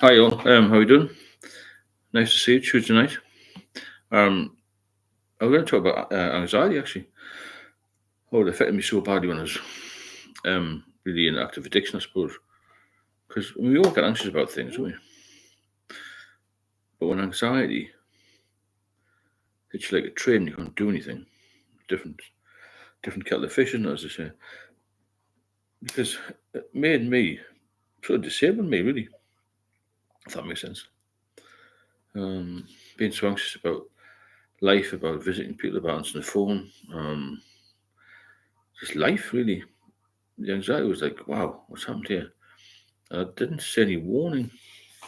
Hi all, how you doing? Nice to see you Tuesday night. Um, I'm going to talk about anxiety actually. How it affected me so badly when I was really in active addiction, I suppose. Because we all get anxious about things, don't we? But when anxiety hits you like a train, you can't do anything. Different, different kettle of fish, isn't it, as they say? Because it made me sort of disabled me really, if that makes sense. Being so anxious about life, about visiting people, about answering the phone, just life really. The anxiety was like, wow, what's happened here? I didn't see any warning,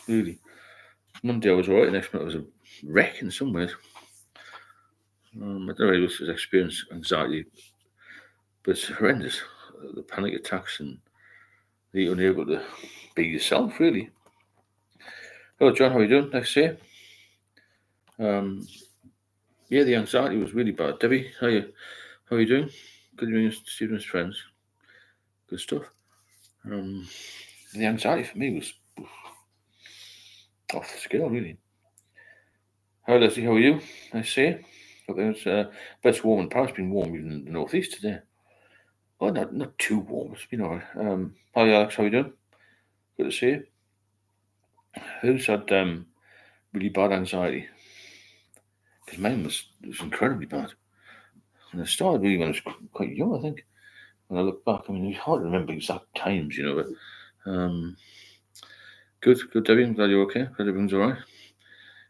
really. One day I was alright, the next minute I was a wreck in some ways. I don't know if it was experience anxiety, but it's horrendous. The panic attacks and the unable to be yourself, really. Hello, John, how are you doing? Nice to see you. Yeah, the anxiety was really bad. Debbie, how are you doing? Good evening, students, friends. Good stuff. The anxiety for me was off the scale, really. Hi, Leslie, how are you? Nice to see you. Hope it's warm in Paris. It's been warm even in the northeast today. Oh, not too warm. It's been alright. Hi, Alex, how you doing? Good to see you. Who's had really bad anxiety? Because mine was incredibly bad. And it started really when I was quite young, I think. When I look back, I mean, it's hard to remember exact times, but good, Debbie. I'm glad you're okay. Glad everything's alright.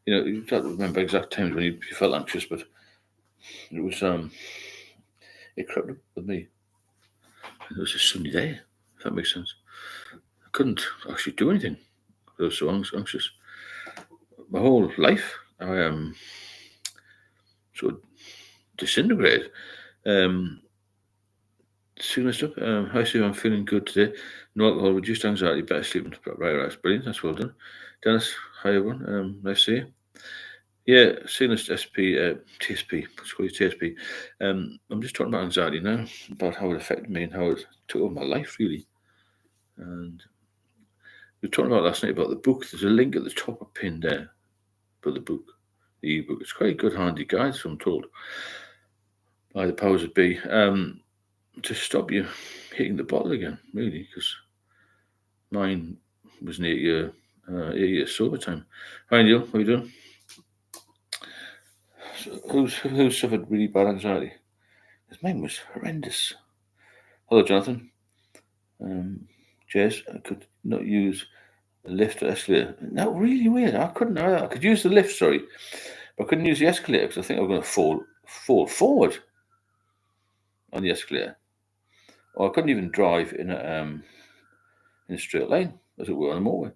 You can't remember exact times when you felt anxious, but it crept up with me. It was a sunny day, if that makes sense. I couldn't actually do anything. I was so anxious. My whole life, I sort of disintegrated. Soon as up, hi Sue, I'm feeling good today. No alcohol, reduced anxiety, better sleep. Right, that's brilliant. That's well done. Dennis, hi everyone. Nice to see you. Yeah, seeing as SP, TSP, let's call it TSP. I'm just talking about anxiety now, about how it affected me and how it took over my life, really. And we were talking about last night about the book. There's a link at the top of pinned there for the book, the ebook. It's quite a good, handy guide, so I'm told, by the powers that be, to stop you hitting the bottle again, really, because mine was an 8 year sober time. Hi Neil, how you doing? So who's suffered really bad anxiety? Because mine was horrendous. Hello, Jonathan. Jess, I could not use a lift or escalator. No, really weird. I couldn't. I could use the lift, sorry, but I couldn't use the escalator because I think I was going to fall forward on the escalator, or I couldn't even drive in a straight line, as it were, on a motorway.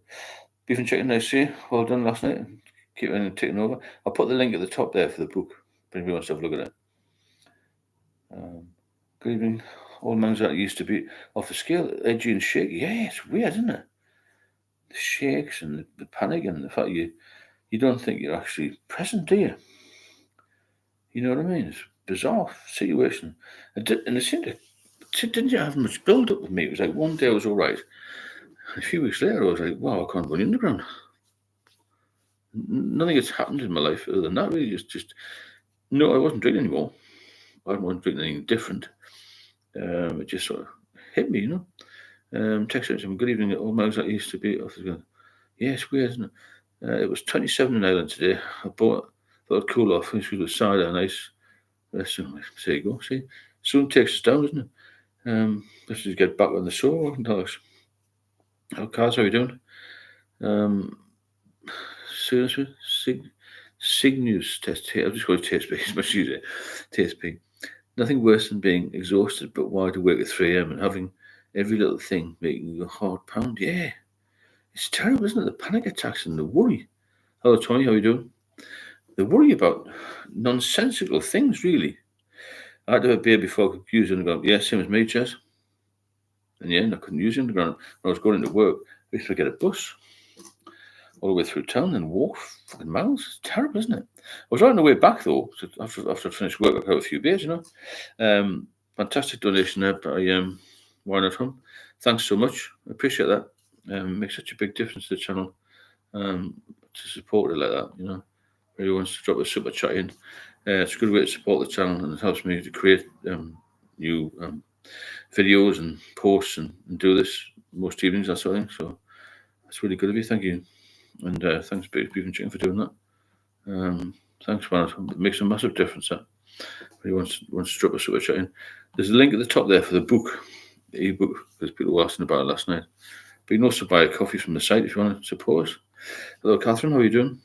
Beef and chicken, nice to see you. Well done last night. Keep on taking over. I'll put the link at the top there for the book if anybody wants to have a look at it. Good evening. All man's that used to be off the scale, edgy and shaky. Yeah, it's weird, isn't it? The shakes and the panic and the fact you don't think you're actually present, do you? You know what I mean? It's a bizarre situation. And it seemed to, didn't have much build up with me. It was like one day I was all right. A few weeks later, I was like, wow, I can't run underground. Nothing has happened in my life other than that, really. Just no, I wasn't drinking anymore. I wasn't drinking anything different. It just sort of hit me, Text him, good evening. All my that used to be off the gun. Yeah, it's weird, isn't it? It was 27 in Ireland today. I thought I'd cool off, finish with a cider, nice. There you go. See, soon takes us down, doesn't it? Let's just get back on the show. Welcome to Alex. How Cars, how you doing? Seriously, News test here. I'll just call it TSP. It's much easier. TSP. Nothing worse than being exhausted but wide awake at 3 a.m. and having every little thing making your heart pound. Yeah, it's terrible, isn't it? The panic attacks and the worry. Hello, Tony. How you doing? The worry about nonsensical things, really. I had to have a beer before I could use it and go, yeah, same as me, Jess. In the end, I couldn't use it. When I was going into work, I used to get a bus all the way through town and walk fucking miles. It's terrible, isn't it? I was right on the way back, though, after I finished work, I got a few beers, Fantastic donation there by Wine at Home. Thanks so much. I appreciate that. Makes such a big difference to the channel. to support it like that. Who wants to drop a super chat in. It's a good way to support the channel, and it helps me to create new videos and posts and do this most evenings, that sort of thing. So that's really good of you. Thank you. And thanks, Beef and Chicken, for doing that. Thanks, man. It makes a massive difference. That he wants to drop a super chat in. There's a link at the top there for the book, the ebook, because people were asking about it last night. But you can also buy a coffee from the site if you want to support us. Hello, Catherine. How are you doing?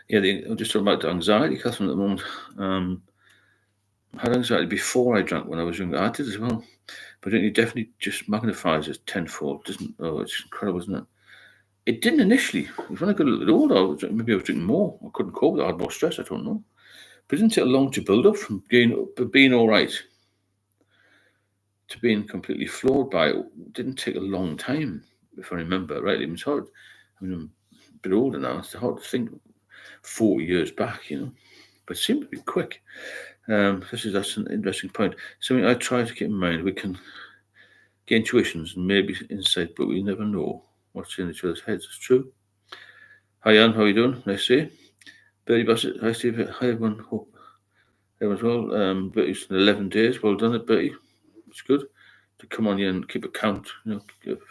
Yeah, I'm just talking about anxiety, Catherine, at the moment. I had anxiety before I drank when I was younger. I did as well. But it definitely just magnifies it tenfold, doesn't? Oh, it's incredible, isn't it? It didn't initially. It was when I got a little bit older. Maybe I was drinking more. I couldn't cope with it. I had more stress. I don't know. But it didn't take long to build up from being all right to being completely floored by it. It didn't take a long time, if I remember rightly. It's hard. I mean, I'm a bit older now. It's hard to think 40 years back, But it seemed to be quick. That's an interesting point. Something I try to keep in mind. We can get intuitions and maybe insight, but we never know what's in each other's heads. It's true. Hi, Anne. How are you doing? Nice to see you. Bertie Bassett. Hi, Steve. Hi, everyone. Hope everyone's well. Bertie's 11 days. Well done, Bertie. It's good to come on here and keep a count, how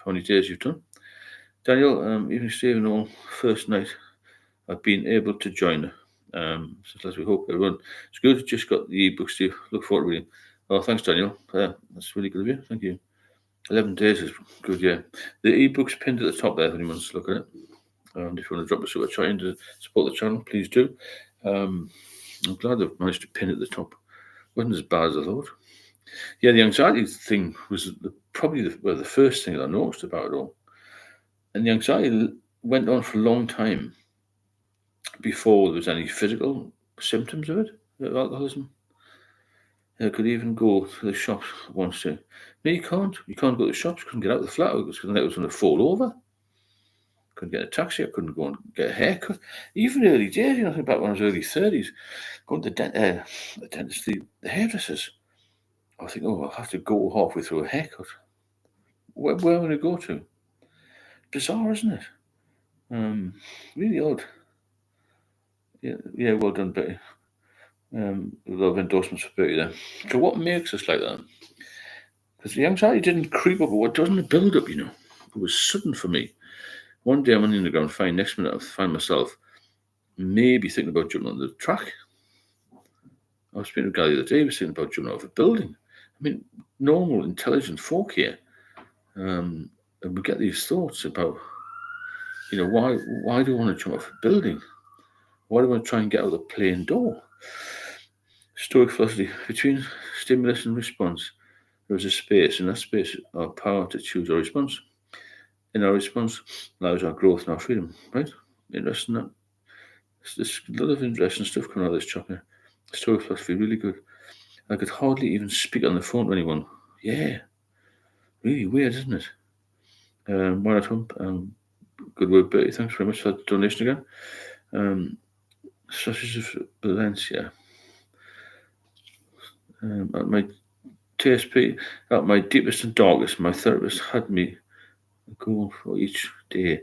many days you've done. Daniel, evening, Steve, and all. First night I've been able to join. So as we hope everyone. It's good. Just got the ebook, Steve. Look forward to reading. Oh, thanks, Daniel. That's really good of you. Thank you. 11 days is good, yeah. The ebook's pinned at the top there if anyone wants to look at it. And if you want to drop a super chat in to support the channel, please do. I'm glad I've managed to pin it at the top. Wasn't as bad as I thought. Yeah, the anxiety thing was probably the first thing I noticed about it all. And the anxiety went on for a long time before there was any physical symptoms of alcoholism. I could even go to the shops once. No, you can't. You can't go to the shops. Couldn't get out of the flat because I was going to fall over. Couldn't get a taxi. I couldn't go and get a haircut. Even early days, back when I was early 30s, going to the dentist, the hairdressers. I think, I'll have to go halfway through a haircut. Where am I going to go to? Bizarre, isn't it? Really odd. Yeah, well done, Betty. A lot of endorsements for Betty there. So what makes us like that? Because the anxiety didn't creep up, or it doesn't build up, It was sudden for me. One day I'm on the underground, fine. Next minute I find myself maybe thinking about jumping on the track. I was speaking to a guy the other day, he was thinking about jumping off a building. I mean, normal, intelligent folk here. And we get these thoughts about, why do I want to jump off a building? Why do I want to try and get out of the plane door? Stoic philosophy. Between stimulus and response, there is a space. In that space, our power to choose our response. In our response lies our growth and our freedom. Right? Interesting that. There's a lot of interesting stuff coming out of this chapter. Stoic philosophy, really good. I could hardly even speak on the phone to anyone. Yeah. Really weird, isn't it? Why not Hump? Good work, Bertie. Thanks very much for that donation again. Sausage of Valencia. At my TSP, at my deepest and darkest, my therapist had me go for each day.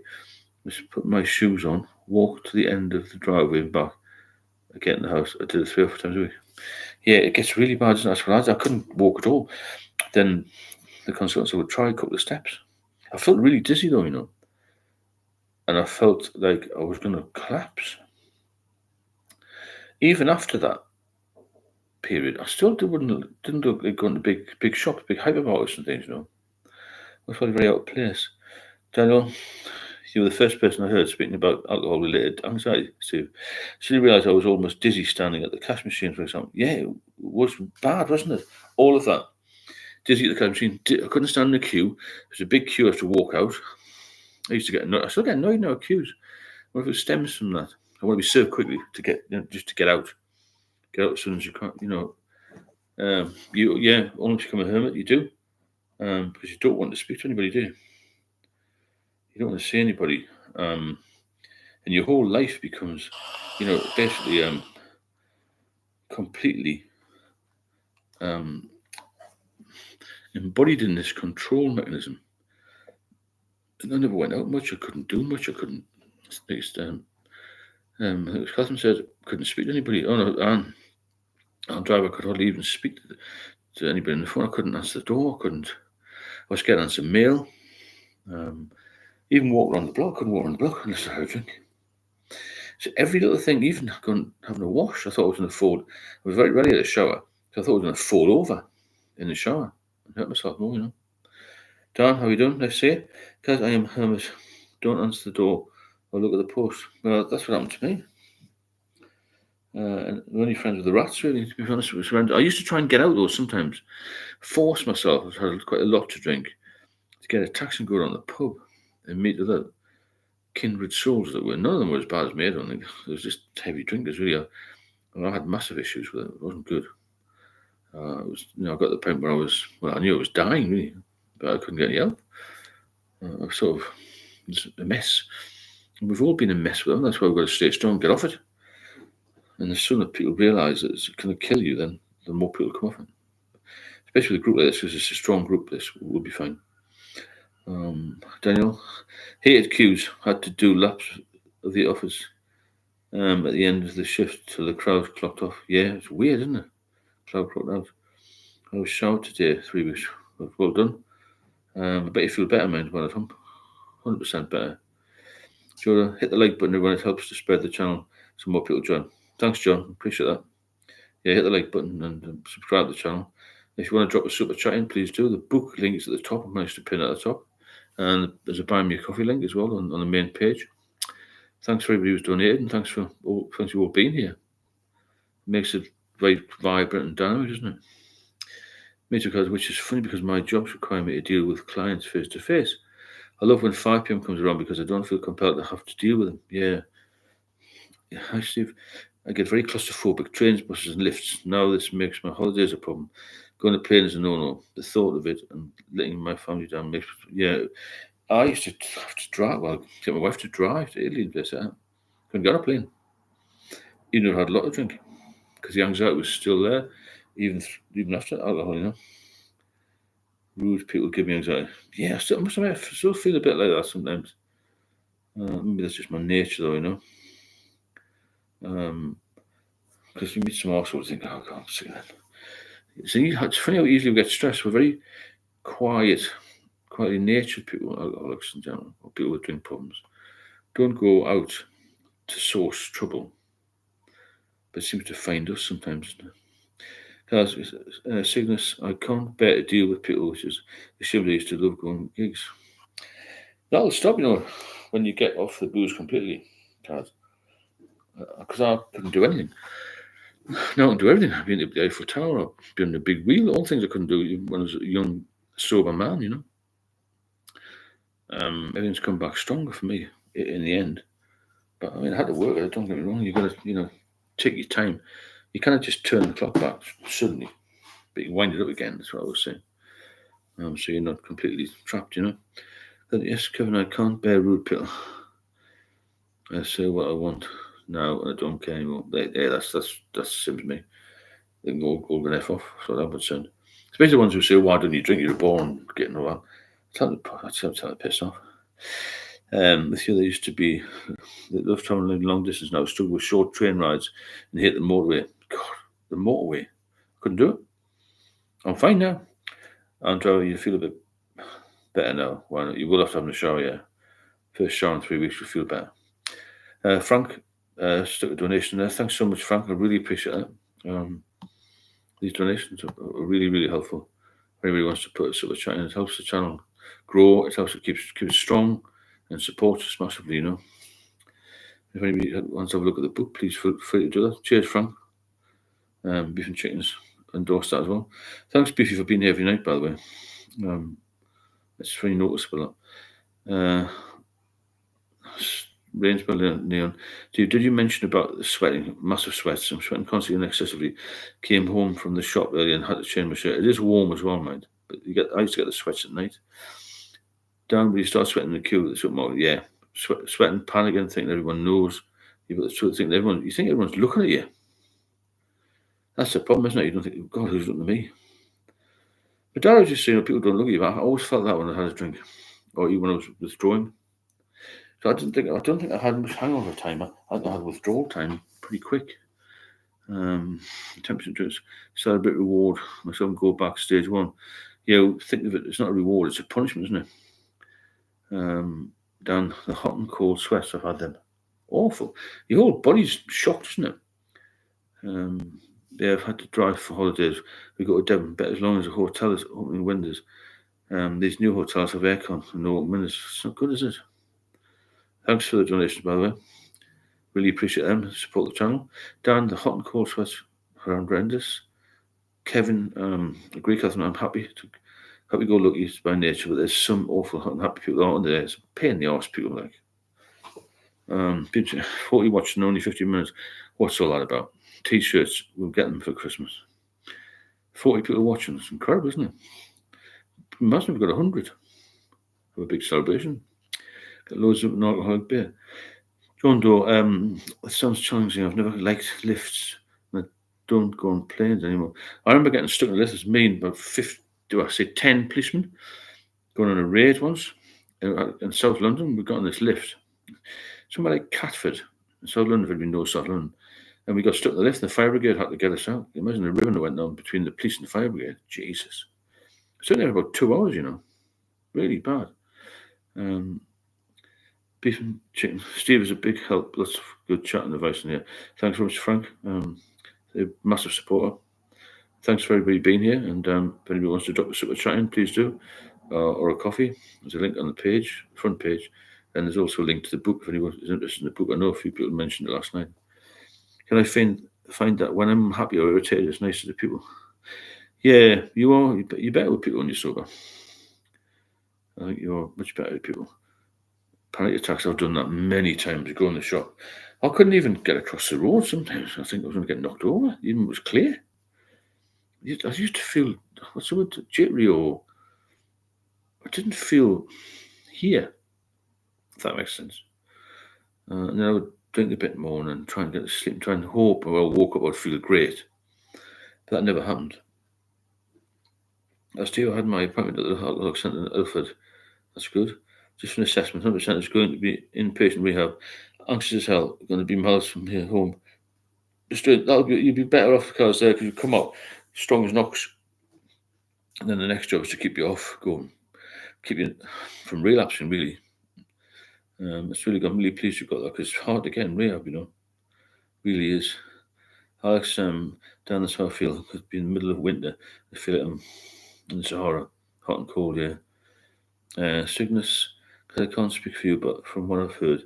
Just put my shoes on, walk to the end of the driveway and back. I get in the house. I did it 3 or 4 times a week. Yeah, it gets really bad. I couldn't walk at all. Then the consultant said, "Would try a couple of steps." I felt really dizzy though, and I felt like I was going to collapse. Even after that period, I still didn't look like going to big shops, big hypermarkets and things, I was probably very out of place. Daniel, you were the first person I heard speaking about alcohol-related anxiety, Steve. So you realise I was almost dizzy standing at the cash machine, for example. Yeah, it was bad, wasn't it? All of that. Dizzy at the cash machine. I couldn't stand in the queue. It was a big queue. I had to walk out. I used to get annoyed. I still get annoyed now at queues. What if it stems from that? I want to be served quickly to get, just to get out. Get out as soon as you can, only to become a hermit, you do. Because you don't want to speak to anybody, do you? You don't want to see anybody. And your whole life becomes, basically completely embodied in this control mechanism. And I never went out much. I couldn't do much. I couldn't. Next, I think it was Catherine said I couldn't speak to anybody. Oh no, and our driver could hardly even speak to anybody on the phone. I couldn't answer the door. I couldn't. I was scared to answer mail. Even walk around the block. I couldn't walk around the block unless I had a drink. So every little thing, even going having a wash, I thought I was going to fall. I was very ready at the shower, so I thought I was going to fall over in the shower and hurt myself more. Dan, how are you doing? Let's see. Guys, I am hermit. Don't answer the door or look at the post. Well, that's what happened to me. And we're only friends with the rats, really, to be honest with you. I used to try and get out, though, sometimes. Force myself. I had quite a lot to drink. To get a taxi and go around the pub and meet other kindred souls that were. None of them were as bad as me, I don't think. It was just heavy drinkers, really. I had massive issues with it. It wasn't good. I got to the point where I knew I was dying, really, but I couldn't get any help. I was sort of a mess. And we've all been a mess with them. That's why we've got to stay strong, get off it. And the sooner people realise that it's going to kill you, then the more people come off it. Especially with a group like this, because it's a strong group, this will be fine. Daniel, hated queues, had to do laps of the office at the end of the shift till the crowd clocked off. Yeah, it's weird, isn't it? Crowd clocked out. I was showered today, 3 weeks. Well done. I bet you feel better, man, when at home. 100% better. Jordan, hit the like button, everyone. It helps to spread the channel so more people join. Thanks, John. Appreciate that. Yeah, hit the like button and subscribe to the channel. If you want to drop a super chat in, please do. The book link is at the top. I managed to pin it at the top. And there's a buy me a coffee link as well on the main page. Thanks for everybody who's donated, and thanks you all being here. It makes it very vibrant and dynamic, doesn't it? Which is funny because my jobs require me to deal with clients face to face. I love when 5 p.m. comes around because I don't feel compelled to have to deal with them. Yeah. Hi, Steve. I get very claustrophobic. Trains, buses, and lifts. Now this makes my holidays a problem. Going to plane is a no-no. The thought of it and letting my family down makes... Yeah. I used to have to drive. Well, get my wife to drive to Italy and place like that. Couldn't get on a plane. Even though I had a lot of drink. Because the anxiety was still there, even after alcohol, Rude people give me anxiety. Yeah, I still feel a bit like that sometimes. Maybe that's just my nature, though, because you meet some assholes and think, oh, God, I'm sick of that. See, it's funny how easily we get stressed. We're very quietly natured people, alcoholics in general, or people with drink problems. Don't go out to source trouble, but seems to find us sometimes, doesn't it? Because Cygnus, I can't bear to deal with people which is assumed they used to love going gigs. That'll stop, when you get off the booze completely, because I couldn't do anything. Now I can do everything. I've been to the Eiffel Tower, I've been on the big wheel, all things I couldn't do when I was a young, sober man, Everything's come back stronger for me in the end. But I mean, I had to work at it, don't get me wrong. You've got to, take your time. You can't just turn the clock back suddenly, but you wind it up again. That's what I was saying. So you're not completely trapped, But yes, Kevin, I can't bear rude people. I say what I want now, and I don't care anymore. Yeah, that's the same as me. They can go golden F off. That's what I would say. Especially the ones who say, "Why don't you drink? You're born getting around." That's how pissed off. With you, there used to be they love traveling long distance now. Struggle with short train rides and hit the motorway. God, the motorway. Couldn't do it. I'm fine now. Andrew, you feel a bit better now. Why not? You will have to have a shower, yeah. First shower in 3 weeks, you'll feel better. Frank, stuck a donation there. Thanks so much, Frank. I really appreciate that. These donations are really, really helpful. If anybody wants to put a super chat in, it helps the channel grow. It helps it keep it strong and supports us massively, If anybody wants to have a look at the book, please feel free to do that. Cheers, Frank. Beef and Chickens endorsed that as well. Thanks, Beefy, for being here every night, by the way. It's very noticeable. Rainsville Neon. Did you mention about the sweating, massive sweats? I'm sweating constantly and excessively. Came home from the shop earlier and had to change my shirt. It is warm as well, mind. But I used to get the sweats at night. Down when you start sweating in the queue, it's something more. Yeah, sweating, panicking, thinking everyone knows. You've got the truth, thinking you think everyone's looking at you. That's the problem, isn't it? You don't think, God, who's looking at me? But Dad was just saying, people don't look at you. I always felt that when I had a drink. or even when I was withdrawing. So I don't think I had much hangover time. I had withdrawal time pretty quick. Temperature drinks, celebrate reward. Myself go back stage one. Think of it. It's not a reward. It's a punishment, isn't it? Down the hot and cold sweats. I've had them. Awful. Your whole body's shocked, isn't it? I've had to drive for holidays. We go to Devon, but as long as the hotel is opening windows, these new hotels have aircon and no open windows. It's not good, is it? Thanks for the donations, by the way. Really appreciate them. Support the channel. Dan, the hot and cold sweats are horrendous. Kevin, agree, Catherine. I'm happy go lucky by nature, but there's some awful hot and happy people out there. It's a pain in the arse, people like. 40 watching only 15 minutes. What's all that about? T-shirts, we'll get them for Christmas. 40 people watching. It's incredible, isn't it? Imagine if we've got 100. Have a big celebration. Got loads of non-alcoholic beer. John Doe, it sounds challenging. I've never liked lifts. I don't go on planes anymore. I remember getting stuck in a lift. It's me and about 10 policemen going on a raid once in South London. We got on this lift. Somewhere like Catford in South London, if there'd been no South London. And we got stuck in the lift, and the fire brigade had to get us out. Imagine the ribbon that went down between the police and the fire brigade. Jesus. Sitting there about 2 hours, Really bad. Beef and chicken. Steve is a big help. Lots of good chat and advice in here. Thanks very much, Frank. A massive supporter. Thanks for everybody being here. And if anybody wants to drop a super chat in, please do. Or a coffee. There's a link on the page, front page. And there's also a link to the book if anyone is interested in the book. I know a few people mentioned it last night. Can I find that when I'm happy or irritated, it's nice to the people? Yeah, you are. You're better with people when you're sober. I think you're much better with people. Panic attacks, I've done that many times. You go in the shop. I couldn't even get across the road sometimes. I think I was going to get knocked over, even when it was clear. I used to feel, what's the word, jittery, or I didn't feel here, if that makes sense. And then I would drink a bit more and try and get to sleep and try and hope when I woke up I'd feel great. But that never happened. Last year I had my appointment at the Alcoholic Centre in Ilford. That's good. Just an assessment. 100% is going to be inpatient rehab. Anxious as hell. Going to be miles from here home. Just you'd be better off because there, because you come up strong as knocks. And then the next job is to keep you off going, keep you from relapsing. Really, it's really. I'm really pleased you got that because it's hard to get in rehab. Really is. Alex, down that's how I feel. It's been in the middle of winter. I feel it in the Sahara, hot and cold. Yeah. Cygnus, because I can't speak for you, but from what I've heard,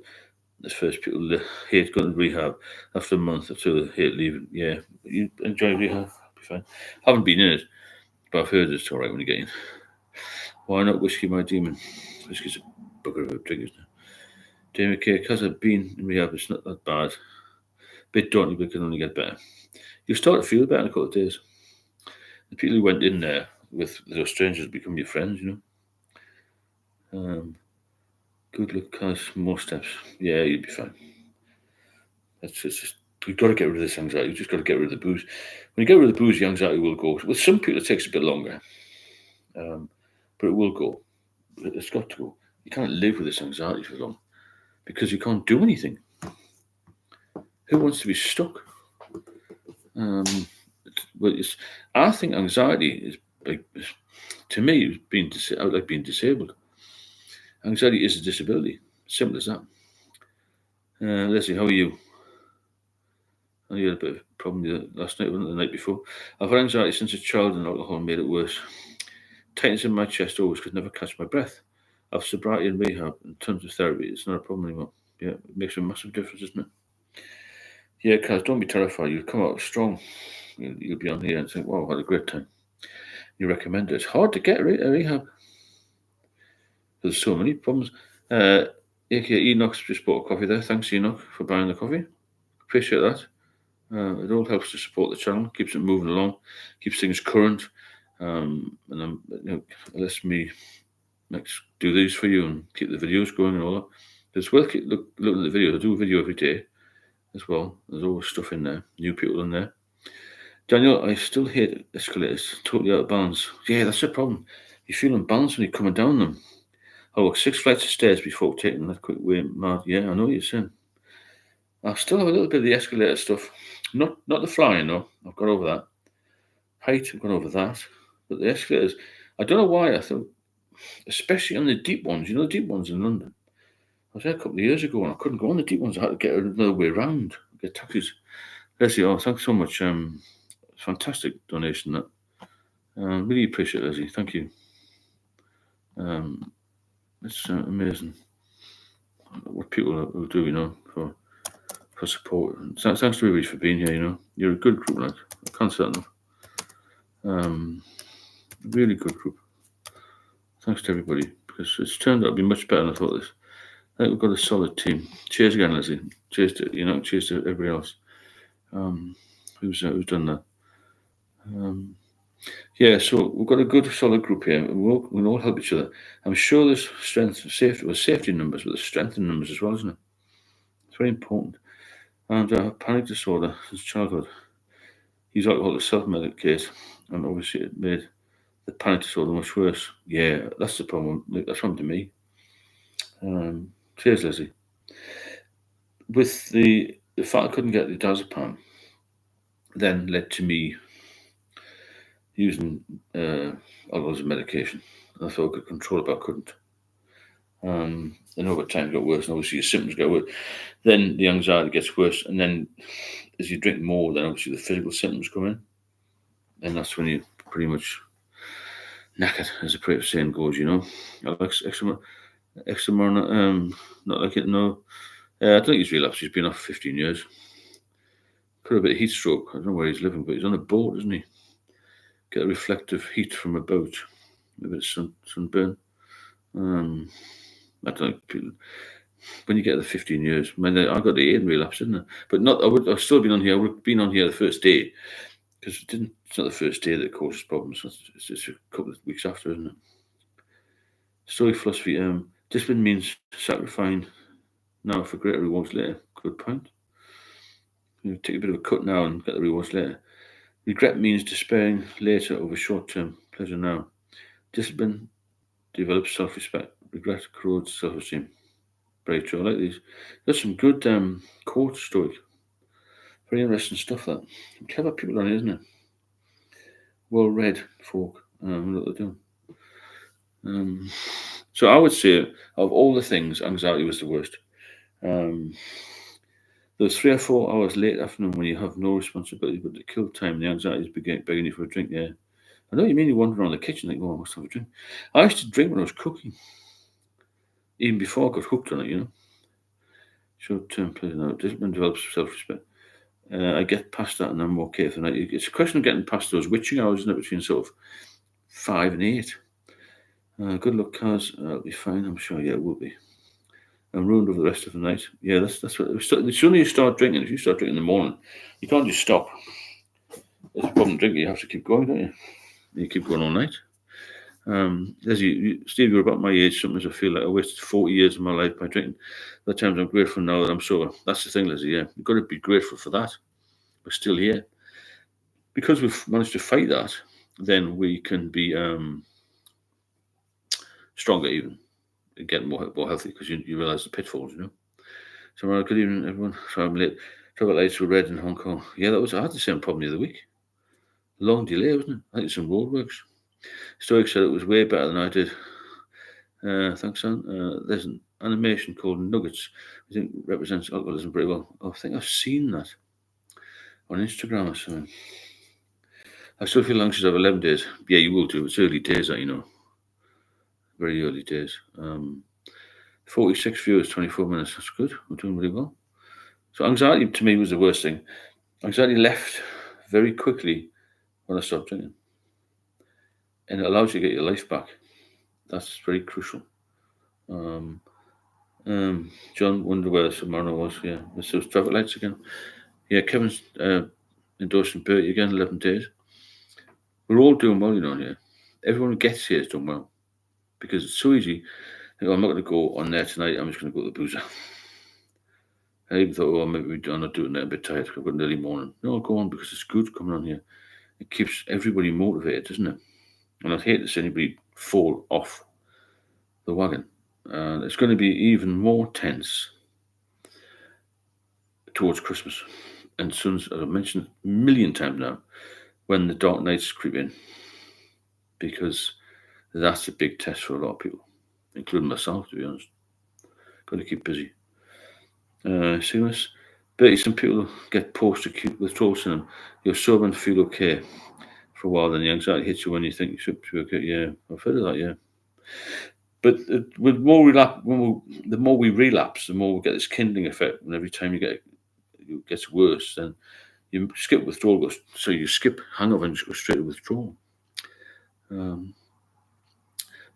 the first people hate going to rehab after a month or two. They hate leaving. Yeah, you enjoy rehab. Be fine. Haven't been in it, but I've heard it's all right when you get in. Why not whiskey, my demon? Whiskey's a bugger of a drink, isn't it? Damien K, because I've been in rehab, it's not that bad. Bit daunting, but it can only get better. You'll start to feel better in a couple of days. The people who went in there with those strangers become your friends, Good luck, guys. More steps. Yeah, you'll be fine. That's just you've got to get rid of this anxiety. You've just got to get rid of the booze. When you get rid of the booze, the anxiety will go. With some people, it takes a bit longer, but it will go. It's got to go. You can't live with this anxiety for long because you can't do anything. Who wants to be stuck? I think anxiety is to me, I like being disabled. Anxiety is a disability. Simple as that. Leslie, how are you? I had a bit of a problem last night, wasn't it? The night before. I've had anxiety since a child, and alcohol made it worse. Tightness in my chest always, could never catch my breath. I've sobriety and rehab and tons of therapy. It's not a problem anymore. Yeah, it makes a massive difference, doesn't it? Yeah, Kaz, don't be terrified. You'll come out strong. You'll be on here and think, wow, I had a great time. You recommend it. It's hard to get a rehab. There's so many problems. Enoch's just bought a coffee there. Thanks, Enoch, for buying the coffee. Appreciate that. It all helps to support the channel, keeps it moving along, keeps things current, and lets me do these for you and keep the videos going and all that. It's worth looking at the videos. I do a video every day as well. There's always stuff in there, new people in there. Daniel, I still hate escalators, totally out of balance. Yeah, that's the problem. You feel unbalanced when you're coming down them. I walked 6 flights of stairs before taking that quick way. Mad. Yeah, I know what you're saying. I still have a little bit of the escalator stuff. Not the flying, no. I've got over that. Height, I've gone over that. But the escalators, I don't know why. I thought, especially on the deep ones, the deep ones in London. I was there a couple of years ago and I couldn't go on the deep ones. I had to get another way around, get taxis. Leslie, thanks so much. Fantastic donation. That really appreciate it, Leslie. Thank you. It's amazing what people will do, for support. Thanks to everybody for being here. You're a good group, lad. I can't say that enough. Really good group. Thanks to everybody because it's turned out to be much better than I thought. This. I think we've got a solid team. Cheers again, Leslie. Cheers to Cheers to everybody else who's done that. Yeah, so we've got a good, solid group here. We'll all help each other. I'm sure there's safety numbers, but there's strength in numbers as well, isn't it? It's very important. And panic disorder since childhood. He's alcohol to self-medicate, and obviously it made the panic disorder much worse. Yeah, that's the problem. That's happened to me. Cheers, Leslie. With the fact I couldn't get the diazepam, then led to me using alcohol as a medication. I thought I could control it, but I couldn't. And over time it got worse, and obviously your symptoms get worse. Then the anxiety gets worse, and then as you drink more, then obviously the physical symptoms come in, and that's when you pretty much knackered, as the previous saying goes. Extra, not like it. No, I don't think he's relapsed. He's been off 15 years. Got a bit of heat stroke. I don't know where he's living, but he's on a boat, isn't he? Get a reflective heat from a boat, a bit of sunburn. I don't know. When you get the 15 years, I got the 8 relapse, didn't I? But not. I've still been on here. I would have been on here the first day because it's not the first day that causes problems. It's just a couple of weeks after, isn't it? Stoic philosophy. Discipline means sacrificing now for greater rewards later. Good point. Take a bit of a cut now and get the rewards later. Regret means despairing later over short-term pleasure now. Discipline develops self-respect. Regret corrodes self-esteem. Very true. I like these. There's some good quotes, Stoic. Very interesting stuff, that. Clever people on it, isn't it? Well-read folk. What they're doing. So I would say, of all the things, anxiety was the worst. Those 3 or 4 hours late afternoon when you have no responsibility but to kill time, the anxiety is begging you for a drink. Yeah, I know what you mean. You wander around the kitchen like, oh, I must have a drink. I used to drink when I was cooking, even before I got hooked on it. Short-term pleasure now. Discipline develops self-respect. I get past that and I'm okay for the night. It's a question of getting past those witching hours, isn't it, between sort of 5 and 8. Good luck, Kaz. I'll be fine, I'm sure. Yeah, it will be. I'm ruined over the rest of the night. Yeah, that's what. As soon as you start drinking, if you start drinking in the morning, you can't just stop. It's a problem drinking. You have to keep going, don't you? You keep going all night. Steve, you're about my age. Sometimes I feel like I wasted 40 years of my life by drinking. There are times I'm grateful now that I'm sober. That's the thing, Lizzie. Yeah, you've got to be grateful for that. We're still here because we've managed to fight that. Then we can be stronger, even and get more healthy because you realise the pitfalls. So, good evening, everyone. Sorry I'm late. Traffic lights were red in Hong Kong. Yeah, I had the same problem the other week. Long delay, wasn't it? I think some roadworks. Stoic said it was way better than I did. Thanks, Sam. There's an animation called Nuggets. I think represents alcoholism pretty well. I think I've seen that on Instagram or something. I still feel anxious over 11 days. Yeah, you will do. It's early days, that. Very early days. 46 viewers, 24 minutes. That's good. We're doing really well. So anxiety to me was the worst thing. Anxiety left very quickly when I stopped drinking. And it allows you to get your life back. That's very crucial. John wondered where the submariner was. Yeah, this was traffic lights again. Yeah, Kevin's endorsing Bertie again, 11 days. We're all doing well, here. Everyone who gets here is doing well. Because it's so easy. I'm not going to go on there tonight. I'm just going to go to the boozer. I even thought, maybe I'm not doing that. I'm a bit tired. I've got an early morning. No, I'll go on because it's good coming on here. It keeps everybody motivated, doesn't it? And I'd hate to see anybody fall off the wagon. And it's going to be even more tense towards Christmas. And soon, as I've mentioned a million times now, when the dark nights creep in, because that's a big test for a lot of people, including myself, to be honest. Got to keep busy. See this? But some people get post-acute withdrawal syndrome. You're sober and feel okay for a while, then the anxiety hits you when you think you should be okay. Yeah, I've heard of that. Yeah, but with more the more we relapse, the more we get this kindling effect. And every time it gets worse, then you skip withdrawal. So you skip hangover and just go straight to withdrawal. Um,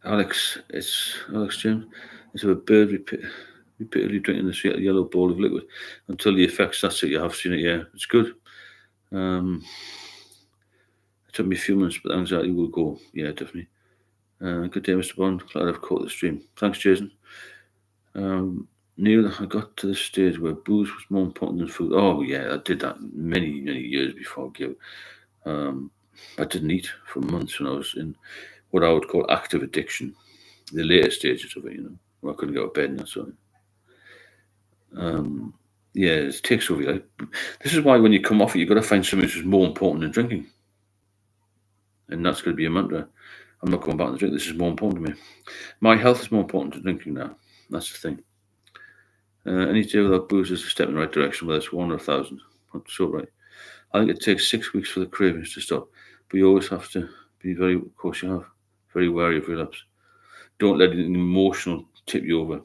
Alex James. It's a bird repeatedly drinking this yellow bowl of liquid until the effects. That's it. You have seen it. Yeah, it's good. It took me a few months, but the anxiety will go. Yeah, definitely. Good day, Mr. Bond. Glad I've caught the stream. Thanks, Jason. Neil, I got to the stage where booze was more important than food. Oh, yeah, I did that many, many years before I gave. I didn't eat for months when I was in what I would call active addiction, the later stages of it, where I couldn't go to bed and that sort of thing. Yeah, it takes over your life. This is why when you come off it, you've got to find something which is more important than drinking. And that's going to be a mantra. I'm not going back to drink. This is more important to me. My health is more important than drinking now. That's the thing. Any day without booze is a step in the right direction, whether it's 1 or 1,000. That's so right. I think it takes 6 weeks for the cravings to stop, but you always have to be very, of course, you have very wary of relapse. Don't let an emotional tip you over.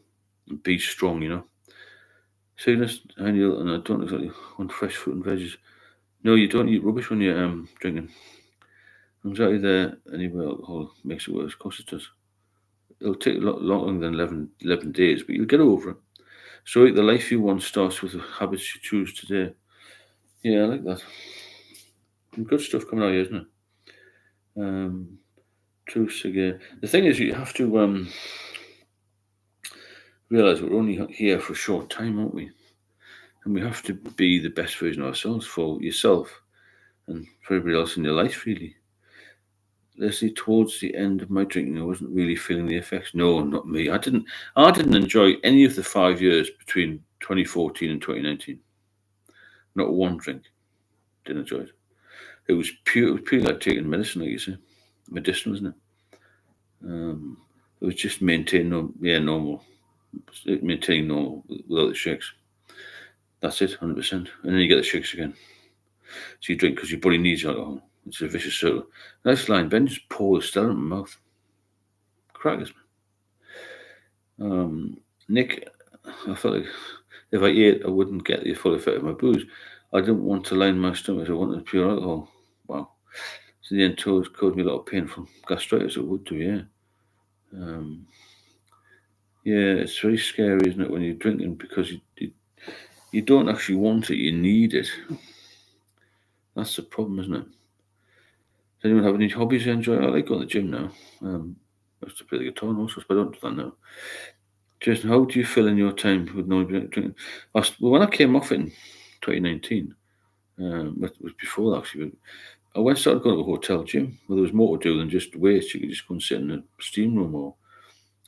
And be strong. See this, Daniel, and I don't exactly want fresh fruit and veggies. No, you don't eat rubbish when you're drinking. Anxiety there, anyway, alcohol makes it worse. Of course it does. It'll take a lot longer than 11 days, but you'll get over it. So the life you want starts with the habits you choose today. Yeah, I like that. Good stuff coming out here, isn't it? Truth again. The thing is, you have to realize we're only here for a short time, aren't we? And we have to be the best version of ourselves for yourself and for everybody else in your life, really. Leslie, towards the end of my drinking, I wasn't really feeling the effects. No, not me. I didn't enjoy any of the 5 years between 2014 and 2019. Not one drink. Didn't enjoy it. It was purely like taking medicine, like you say, medicinal, isn't it? It was just normal, maintaining normal without the shakes. That's it, 100%. And then you get the shakes again. So you drink because your body needs alcohol. It's a vicious circle. Nice line, Ben. Just pour the Stella in my mouth. Crackers. Nick, I felt like if I ate, I wouldn't get the full effect of my booze. I didn't want to line my stomach. I wanted pure alcohol. Wow. So the end caused me a lot of pain from gastritis. It would do, yeah. Yeah, it's very scary, isn't it, when you're drinking because you don't actually want it. You need it. That's the problem, isn't it? Does anyone have any hobbies you enjoy? I like going to the gym now. I used to play the guitar and all sorts, but I don't do that now. Jason, how do you feel in your time with no drinking? Well, when I came off it in 2019, it was before that actually, I started going to a hotel gym where there was more to do than just weights. You could just go and sit in the steam room or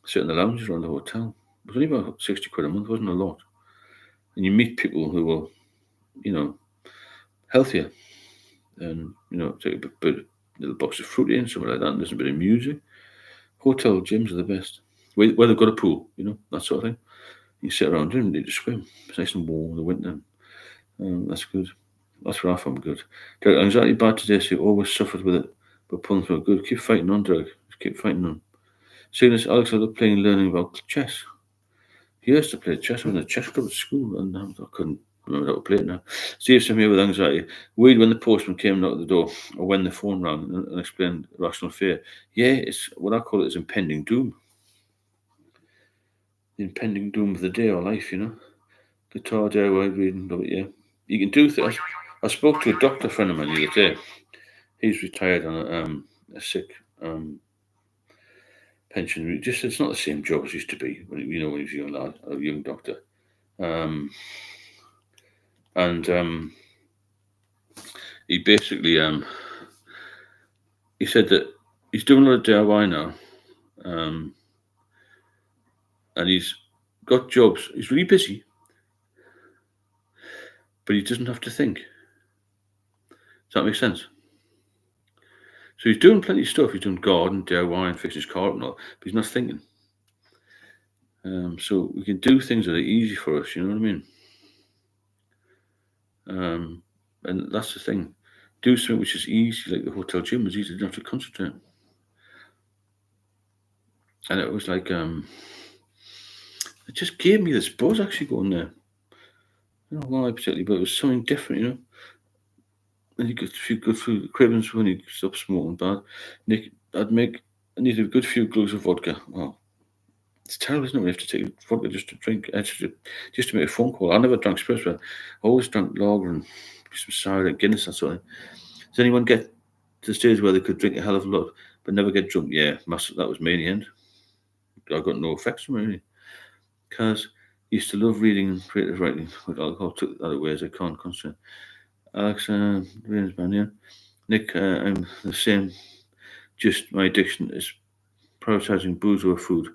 sit in the lounges around the hotel. It was only about 60 quid a month, wasn't a lot. And you meet people who were, healthier and, take a little box of fruit in, something like that, and listen a bit of music. Hotel gyms are the best. Where they've got a pool, that sort of thing. You sit around and you need to swim. It's nice and warm in the winter. That's good. That's where I found good. Anxiety bad today, so you always suffered with it, but pulling through good. Keep fighting on, Doug. Just keep fighting on. Seeing this, Alex, I love playing and learning about chess. He used to play chess. I was in a chess club at school, and I couldn't remember how to play it now. Steve sent me with anxiety. Weird when the postman came knocked at the door, or when the phone rang and explained rational fear. Yeah, it's what I call it is impending doom. The impending doom of the day or life, Guitar DIY reading, love it, yeah. You can do things. I spoke to a doctor friend of mine the other day. He's retired on a sick pension. Just it's not the same job as it used to be when he was a young lad, a young doctor. And he basically he said that he's doing a lot of DIY now. and he's got jobs. He's really busy, but he doesn't have to think. Does that make sense? So he's doing plenty of stuff. He's doing garden, DIY, and fix his car up and all, but he's not thinking. So we can do things that are easy for us. You know what I mean? And that's the thing. Do something which is easy, like the hotel gym was easy. You didn't have to concentrate. And it was like, it just gave me this buzz actually going there. I don't know why particularly, but it was something different, you know. And you go through the Cribbins when you stop smoking bad. Nick, I need a good few glugs of vodka. Well, it's terrible, isn't it? When you have to take vodka just to drink, just to make a phone call. I never drank spirits, but I always drank lager and some cider and Guinness and sort of thing. Does anyone get to the stage where they could drink a hell of a lot but never get drunk? Yeah, that was me in the end. I got no effects from it really. Because I used to love reading and creative writing with alcohol. Took other ways I can't concentrate. Alex, Nick, I'm the same. Just my addiction is prioritizing booze over food.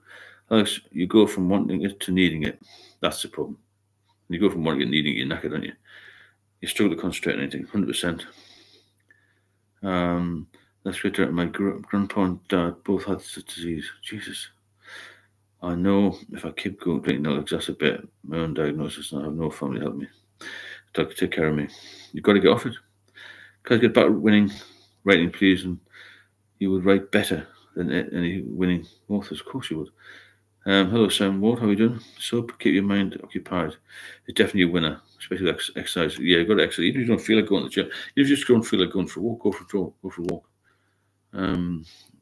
Alex, you go from wanting it to needing it. That's the problem. When you go from wanting it to needing it, you're knackered, aren't you? You struggle to concentrate on anything, 100%. That's right. My grandpa and dad both had this disease. Jesus. I know if I keep going drinking, I'll exacerbate my own diagnosis and I have no family to help me. To take care of me. You've got to get off it. Because get back winning, writing, please, and you would write better than any winning authors. Of course you would. Hello, Sam Ward. How are you doing? So keep your mind occupied. It's definitely a winner, especially exercise. Yeah, you've got to exercise. Even if you don't feel like going to the gym, you just don't feel like going for a walk, go for a walk.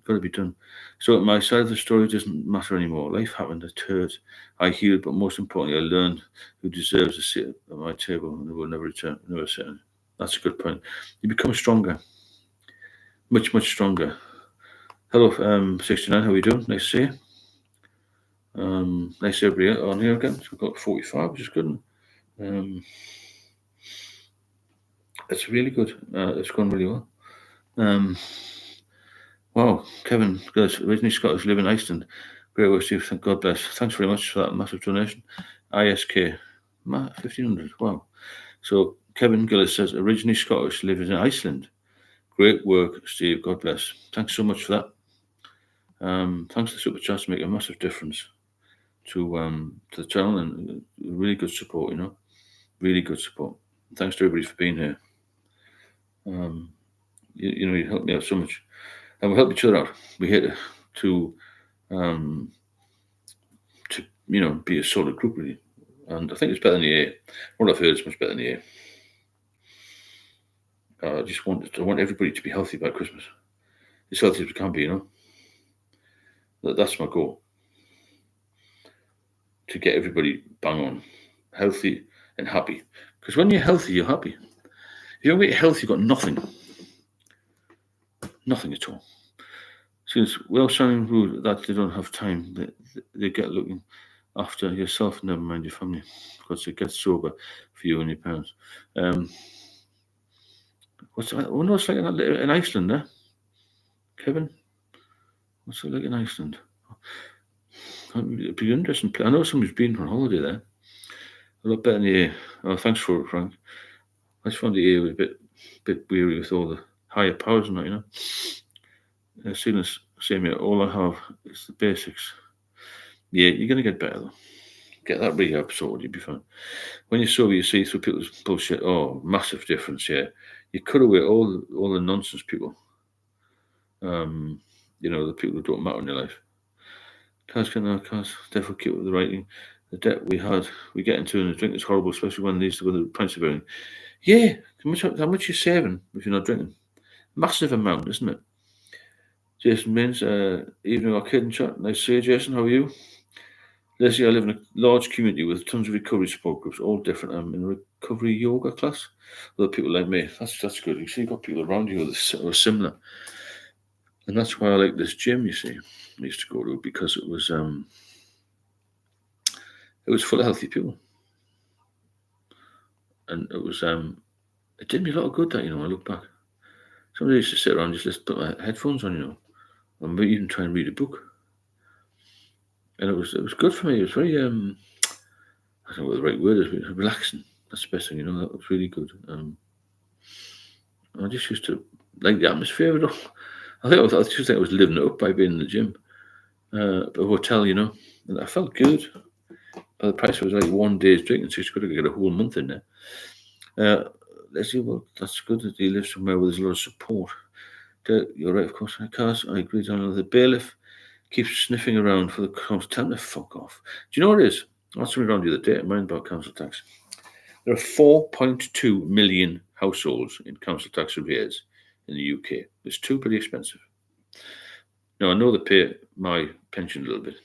Got to be done. So my side of the story doesn't matter anymore. Life happened. I hurt. I healed, but most importantly, I learned who deserves to sit at my table and will never return, never sit. That's a good point. You become stronger, much stronger. Hello, 69. How are you doing? Nice to see you. Nice to everybody on here again. So we've got 45, which is good. It's really good. It's gone really well. Wow, Kevin, guys, originally Scottish, live in Iceland. Great work, Steve. God bless. Thanks very much for that massive donation. ISK, 1500. Wow. So Kevin Gillis says, originally Scottish, live in Iceland. Great work, Steve. God bless. Thanks so much for that. Thanks to the super chats, make a massive difference to the channel and really good support. You know, really good support. Thanks to everybody for being here. You helped me out so much, and we help each other out. We're here to be a solid group really, and I think it's better than the A. What I've heard is much better than the A. I want everybody to be healthy by Christmas, as healthy as we can be. You know, that's my goal. To get everybody bang on, healthy and happy. Because when you're healthy, you're happy. If you don't get healthy, you've got nothing. Nothing at all. Since well sounding rude that they don't have time, they get looking after yourself, never mind your family, because it gets sober for you and your parents. What's it like in Iceland, eh? Kevin? What's it like in Iceland? It'd be interesting. I know somebody's been on holiday there. A lot better than the A. Oh, thanks for it, Frank. I just found the A was a bit weary with all the higher powers and that, you know. Signals, same here. All I have is the basics. Yeah, you're going to get better, though. Get that rehab sorted, you'll be fine. When you're sober, you see through people's bullshit. Oh, massive difference, yeah. You cut away all the nonsense people. The people who don't matter in your life. Cars, definitely keep with the writing. The debt we get into in the drink is horrible, especially when the pints are burning. Yeah, how much you're saving if you're not drinking? Massive amount, isn't it? Jason Means, evening, our kid and chat. Nice to see you, Jason. How are you? Leslie, I live in a large community with tons of recovery support groups, all different. I'm in a recovery yoga class. Other people like me. That's good. You see, you've got people around you who are similar. And that's why I like this gym, you see. I used to go to because it was full of healthy people. And it did me a lot of good that, I look back. Somebody used to sit around and just put my headphones on, or maybe even try and read a book. and it was good for me. It was very I don't know what the right word is, but it was relaxing. That's the best thing, That was really good. I just used to like the atmosphere of it all. I just think I was living it up by being in the gym, a hotel, and I felt good. The price was like 1 day's drinking, so you could get a whole month in there. Let's see, well, that's good that you live somewhere where there's a lot of support. You're right, of course. Cars, I agree. The bailiff keeps sniffing around for the council. Tell them to fuck off. Do you know what it is? I asked somebody around the other day, mine about council tax. There are 4.2 million households in council tax arrears in the UK. It's too pretty expensive. Now, I know they pay my pension a little bit,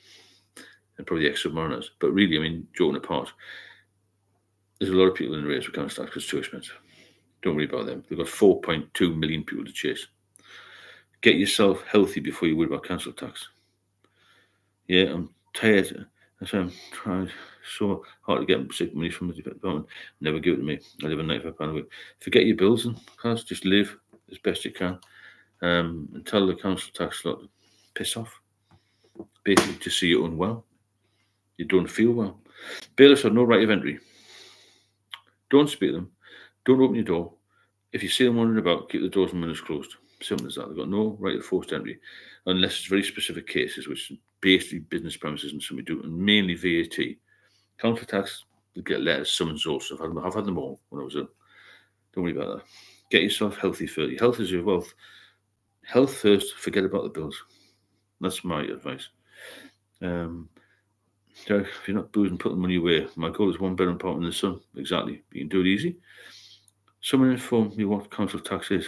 and probably the ex-submariners, but really, joking apart, there's a lot of people in arrears for council tax because it's too expensive. Don't worry about them. They've got 4.2 million people to chase. Get yourself healthy before you worry about council tax. Yeah, I'm tired. That's why I'm trying so hard to get sick money from the department. Never give it to me. I live on £95 a week. Forget your bills and cars. Just live as best you can. And tell the council tax lot, piss off. Basically, to see you unwell. You don't feel well. Bailiffs have no right of entry. Don't speak to them. Don't open your door. If you see them wandering about, keep the doors and windows closed. Simple as that. They've got no right of forced entry, unless it's very specific cases, which basically business premises and something do, and mainly VAT. Council tax, they get letters, summons also. I've had them all when I was in. Don't worry about that. Get yourself healthy first. Health is your wealth. Health first, forget about the bills. That's my advice. So if you're not boozing, put the money away. My goal is one bedroom apartment in the sun. Exactly. You can do it easy. Someone informed me what council tax is.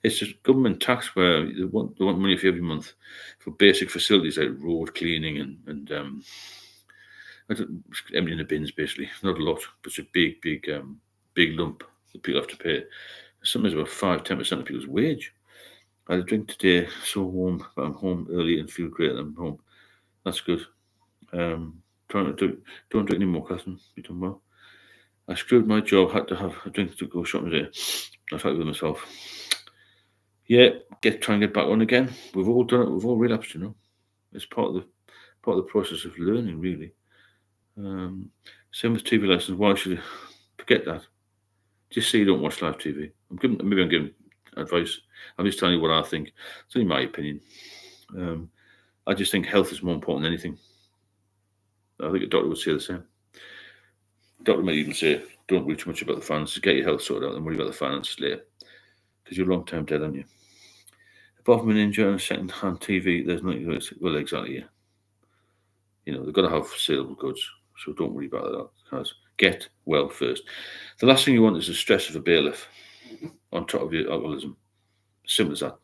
It's just government tax where they want money for every month for basic facilities like road cleaning and emptying the bins basically. Not a lot, but it's a big lump that people have to pay. Sometimes about 5-10% of people's wage. I had a drink today, so warm, but I'm home early and feel great that I'm home. That's good. Don't drink any more, Catherine. You've done well. I screwed my job, had to have a drink to go shopping today. I was happy with myself. Yeah, try and get back on again. We've all done it. We've all relapsed. It's part of the process of learning, really. Same with TV lessons. Why should you forget that? Just say you don't watch live TV. Maybe I'm giving advice. I'm just telling you what I think. It's only my opinion. I just think health is more important than anything. I think a doctor would say the same. Doctor might even say, don't worry too much about the finances. Get your health sorted out and worry about the finances later. Because you're long term dead, aren't you? Apart from an injury and a second hand TV, there's nothing. Well, exactly, yeah. They've got to have saleable goods. So don't worry about that. Because get well first. The last thing you want is the stress of a bailiff on top of your alcoholism. Simple as that.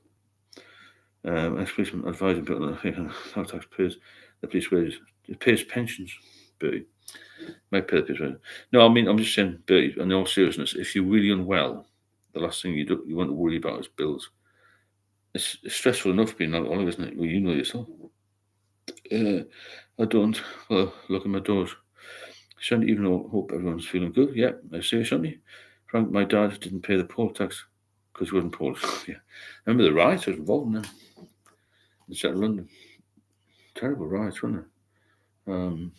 Ex-policeman advising people on how tax pays the police wages. It pays pensions, Bertie. Might pay the police wages. No, I'm just saying, Bertie, in all seriousness, if you're really unwell, the last thing you want to worry about is bills. It's stressful enough being alcoholic, isn't it? Well, you know yourself. I don't. Well, look at my doors. Shandy, even though hope everyone's feeling good. Yeah, I say, Shandy. Frank, my dad didn't pay the poll tax because he wasn't Polish. Yeah. Remember the riots I was involved in them? In central London. Terrible riots, wasn't it?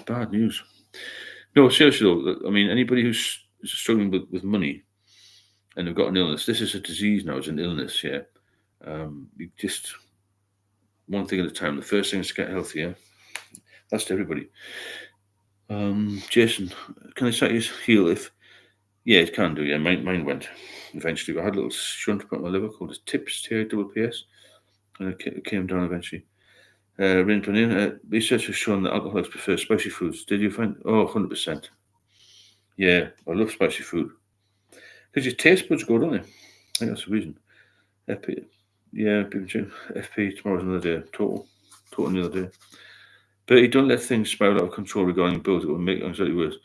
Bad news. No, seriously though, anybody who's struggling with money and they've got an illness, this is a disease now, it's an illness, yeah. You just, one thing at a time. The first thing is to get healthy, yeah. That's to everybody. Jason, can I set his heel if? Yeah, it can do, yeah. Mine went eventually. I had a little shunt up my liver called a TIPS, TIPS, and it came down eventually. Research has shown that alcoholics prefer spicy foods. Did you find? Oh, 100%. Yeah, I love spicy food. Because your taste buds go, don't they? I think that's the reason. FP, yeah, FP, tomorrow's another day. Total another day. But you don't let things spiral out of control regarding bills. It will make anxiety worse.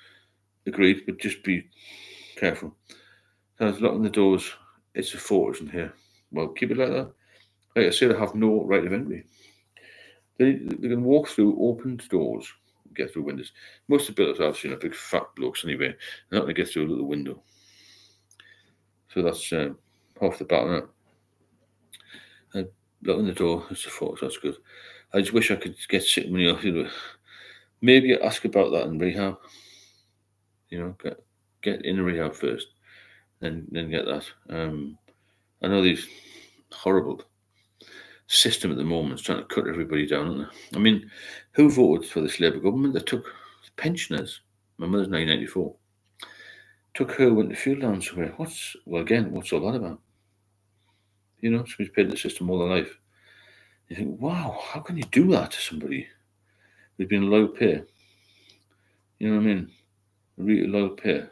Agreed, but just be careful. There's locking the doors. It's a fort, isn't here? Well, keep it like that. Like I say, they have no right of entry. They can walk through opened doors, get through windows. Most of the builders I've seen are big fat blokes anyway. They're not going to get through a little window. So that's half the battle, isn't it? Locking the door, it's a fort, so that's good. I just wish I could get sick money off. Maybe ask about that in rehab. Get in rehab first, then get that. I know these horrible system at the moment is trying to cut everybody down, aren't they? I mean, who voted for this Labour government that took pensioners? My mother's 1994. Took her, went to fuel down somewhere. What's all that about? Somebody's paid the system all their life. You think, wow, how can you do that to somebody who's been low pay? You know what I mean? Really low pay.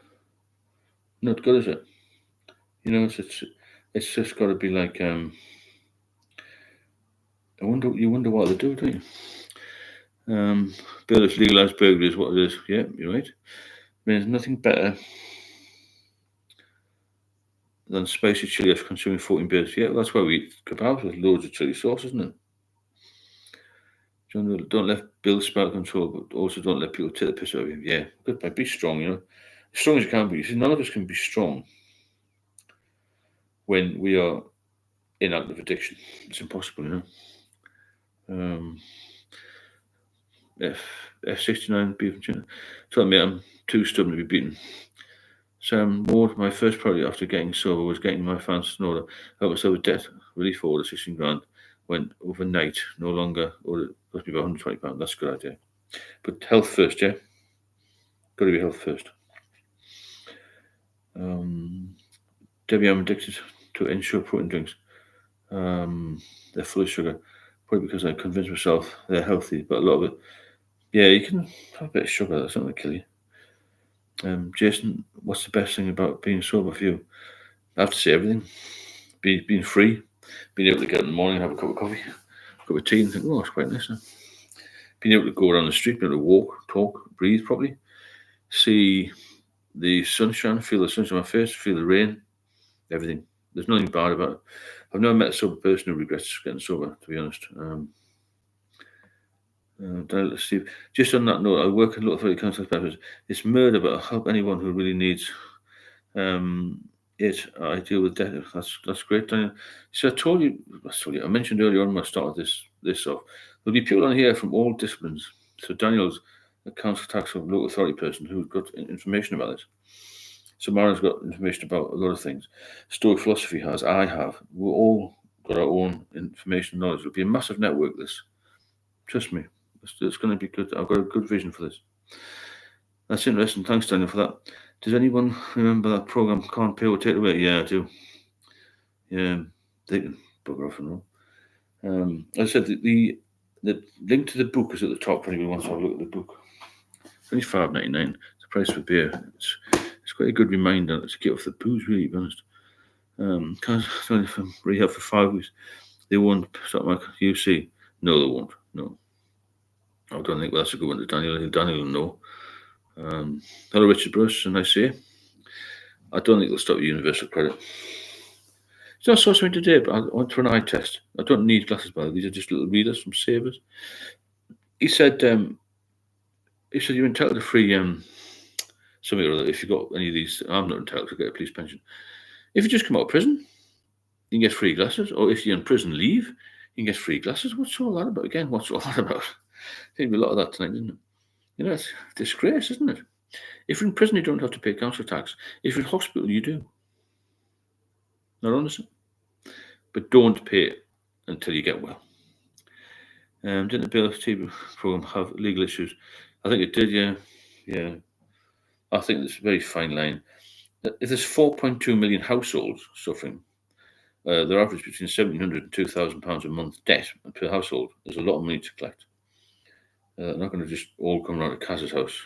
Not good, is it? It's just got to be like. You wonder what they do, don't you? Bailiffs legalised burglary is what it is. Yeah, you're right. I mean, there's nothing better than spicy chili after consuming 14 beers. Yeah, that's why we eat kebabs with loads of chili sauce, isn't it? Don't let bills spiral control, but also don't let people take the piss out of you. Yeah, good. Be strong, As strong as you can be. You see, none of us can be strong when we are in active addiction. It's impossible, F69 beef and chicken. Tell me I'm too stubborn to be beaten. Sam Ward, my first priority after getting sober was getting my finances in order. I got myself a debt relief order, 16 grand. Went overnight, no longer, or it cost me about £120. That's a good idea. But health first, yeah? Got to be health first. Debbie, I'm addicted to ensure protein drinks. They're full of sugar. Probably because I convinced myself they're healthy, but a lot of it. Yeah, you can have a bit of sugar, that's not going to kill you. Jason, what's the best thing about being sober for you? I have to say everything. Being free, being able to get up in the morning and have a cup of coffee, a cup of tea, and think, oh, it's quite nice. Huh? Being able to go around the street, being able to walk, talk, breathe properly, see the sunshine, feel the sunshine on my face, feel the rain, everything. There's nothing bad about it. I've never met a sober person who regrets getting sober, to be honest. Steve, just on that note, I work in local authority council members. It's murder, but I'll help anyone who really needs it. I deal with death. That's great, Daniel. So I mentioned earlier on when I started this off. There'll be people on here from all disciplines. So Daniel's a council tax or local authority person who's got information about this. Samara's got information about a lot of things. Stoic philosophy has. I have. We've all got our own information and knowledge. It'll be a massive network. This, trust me, it's going to be good. I've got a good vision for this. That's interesting. Thanks, Daniel, for that. Does anyone remember that program? Can't Pay or Take Away? Yeah, I do. Yeah, they can bugger off and all. As I said, the link to the book is at the top for anyone wants to have a look at the book. It's only $5.99. It's the price for beer. It's quite a good reminder to get off the booze, really, to be honest. Can't only from rehab for 5 weeks. They won't stop like UC. No, they won't. No. I don't think that's a good one to Daniel. Daniel will know. Hello, Richard Bruce, and I say, I don't think they'll stop universal credit. So I saw something today, but I went for an eye test. I don't need glasses, by the way. These are just little readers from Savers. He said you're entitled to free something or other if you got any of these. I'm not entitled to get a police pension. If you just come out of prison, you can get free glasses. Or if you're in prison leave, you can get free glasses. What's all that about? Again, what's all that about? There'll be a lot of that tonight, isn't it? It's a disgrace, isn't it? If you're in prison, you don't have to pay council tax. If you're in hospital, you do. Not honestly. But don't pay it until you get well. Didn't the BLT program have legal issues? I think it did, yeah. Yeah. I think it's a very fine line. If there's 4.2 million households suffering, their average between £1,700 and £2,000 a month debt per household, there's a lot of money to collect. They're not going to just all come around to Kaz's house,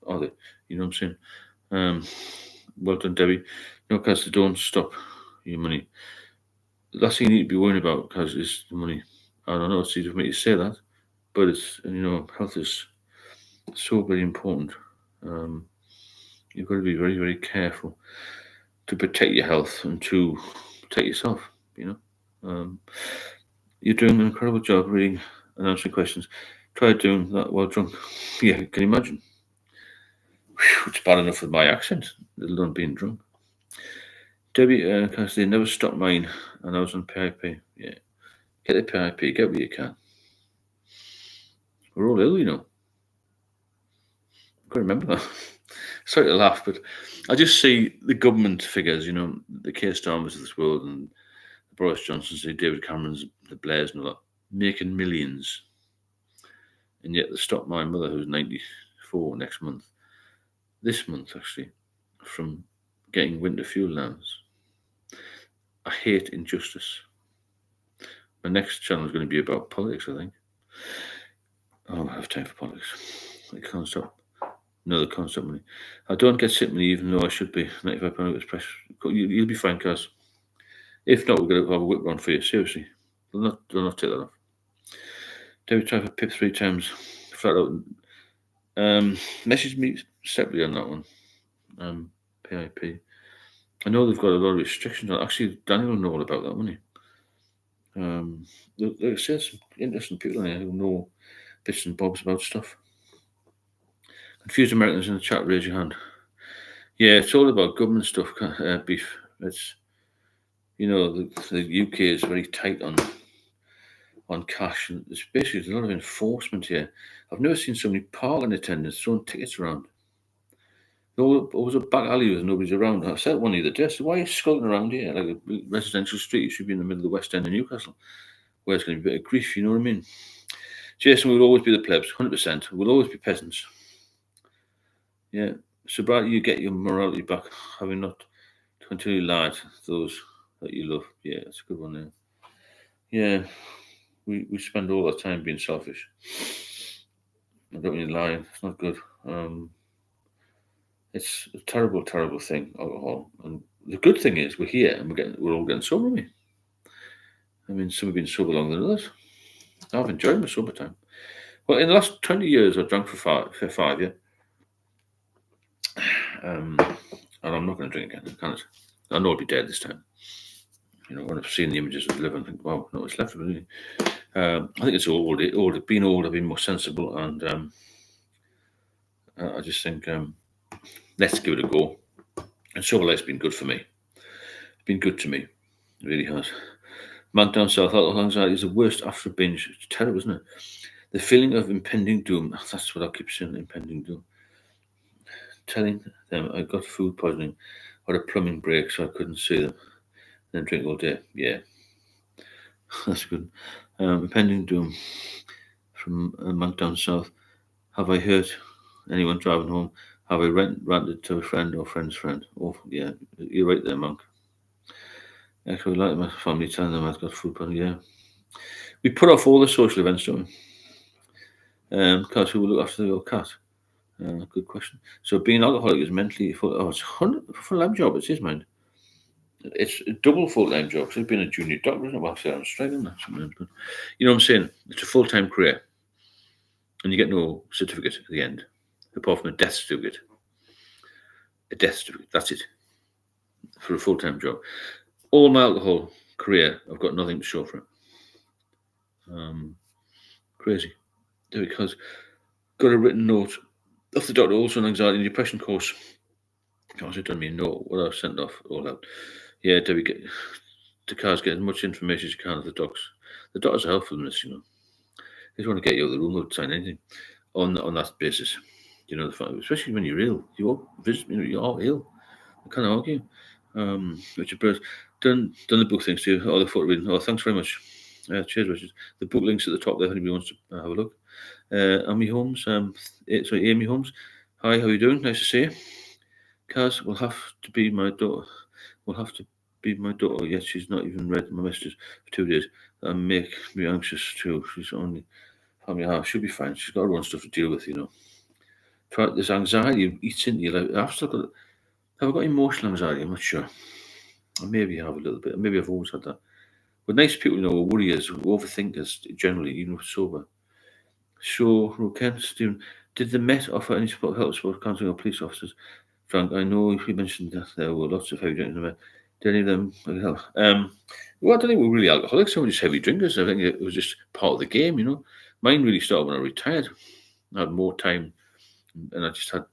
are they? You know what I'm saying? Well done, Debbie. No, Kaz, don't stop your money. The last thing you need to be worrying about, Kaz, is the money. I don't know, it's easy for me to say that, but it's, health is so very important. You've got to be very, very careful to protect your health and to protect yourself, You're doing an incredible job reading and answering questions. Try doing that while drunk. Yeah, can you imagine? Whew, it's bad enough with my accent, let alone being drunk. Debbie, because they never stopped mine, and I was on PIP. Yeah, get the PIP, get what you can. We're all ill, you know. I can't remember that. Sorry to laugh, but I just see the government figures, you know, the Keir Starmers of this world and the Boris Johnsons, the David Camerons, the Blairs and all that, making millions. And yet they stopped my mother, who's 94 next month, this month actually, from getting winter fuel allowance. I hate injustice. My next channel is going to be about politics, I think. I don't have time for politics. I can't stop. No, they can't stop me. I don't get sick money, even though I should be. £95 express. You'll be fine, Kaz. If not, we're going to have a whip run for you. Seriously. They'll not take that off. David tried for PIP 3 times. Flat out. Message me separately on that one. PIP. I know they've got a lot of restrictions on it. Actually, Daniel will know all about that, won't he? There's some interesting people in here who know bits and bobs about stuff. Confused Americans in the chat, raise your hand. Yeah, it's all about government stuff, beef. It's, you know, the UK is very tight on cash, and there's a lot of enforcement here. I've never seen so many parking attendants throwing tickets around. There was a back alley with nobody's around. I said one the other day, so why are you skulking around here? Like a residential street, you should be in the middle of the West End of Newcastle, where it's going to be a bit of grief, you know what I mean? Jason, we'll always be the plebs, 100%. We'll always be peasants. Yeah. Sobriety, you get your morality back, having not continually lied to those that you love. Yeah, it's a good one there. Yeah. We spend all our time being selfish. I don't mean lying. It's not good. It's a terrible, terrible thing, alcohol. And the good thing is we're here and we're all getting sober. I mean, some have been sober longer than others. I've enjoyed my sober time. Well, in the last 20 years, I've drunk for five, yeah. And I'm not going to drink again, can it? I know I'll be dead this time. You know, when I've seen the images of the living, I think, wow, no, it's left of me. I think it's old. Being old, I've been more sensible, and I just think let's give it a go. And sober life's been good for me. It's been good to me. It really has. Man down south, alcohol anxiety is the worst after a binge. It's terrible, isn't it? The feeling of impending doom. That's what I keep saying, impending doom. Telling them I got food poisoning or a plumbing break so I couldn't see them. Then drink all day. Yeah. That's good. Impending doom from a monk down south. Have I hurt anyone driving home? Have I ranted to a friend or friend's friend? Oh, yeah. You're right there, monk. Actually, like my family telling them I've got food poisoning. Yeah. We put off all the social events, don't we? Because who will look after your cat? Good question. So being an alcoholic is mentally full. Oh, it's a full-time job. It's his mind. It's a double full-time job. So being a junior doctor, isn't it? Well, I'm struggling that sometimes, but you know what I'm saying? It's a full-time career, and you get no certificate at the end, apart from a death certificate. A death certificate. That's it for a full-time job. All my alcohol career, I've got nothing to show for it. Crazy, because got a written note off the doctor, also an anxiety and depression course. Also done me a note what I sent off all out. Yeah, Debbie, the cars get as much information as you can of the docs. The doctors are helpful in this, you know. They just want to get you out of the room, they'll sign anything on that basis. You know, especially when you're ill. You are ill. I can't argue. Richard Burns, done the book things to you. Oh, the photo reading. Oh, thanks very much. Cheers, Richard. The book links at the top there if anybody wants to have a look. Amy Holmes, Amy Holmes. Hi, how are you doing? Nice to see you. Kaz will have to be my daughter. Yet she's not even read my messages for 2 days. That make me anxious too. She's only family half. She'll be fine. She's got her own stuff to deal with, you know. This anxiety eats into you. Like, have I got emotional anxiety? I'm not sure. I maybe have a little bit. Maybe I've always had that. But nice people, you know, are worriers, overthinkers generally, even if sober. So, Roken, Stephen, did the Met offer any support, help, support, counselling, or police officers? Frank, I know you mentioned that there were lots of heavy drinkers in the Met. Did any of them help? Well, I don't think we were really alcoholics. Some were just heavy drinkers. I think it was just part of the game, you know. Mine really started when I retired. I had more time, and I just had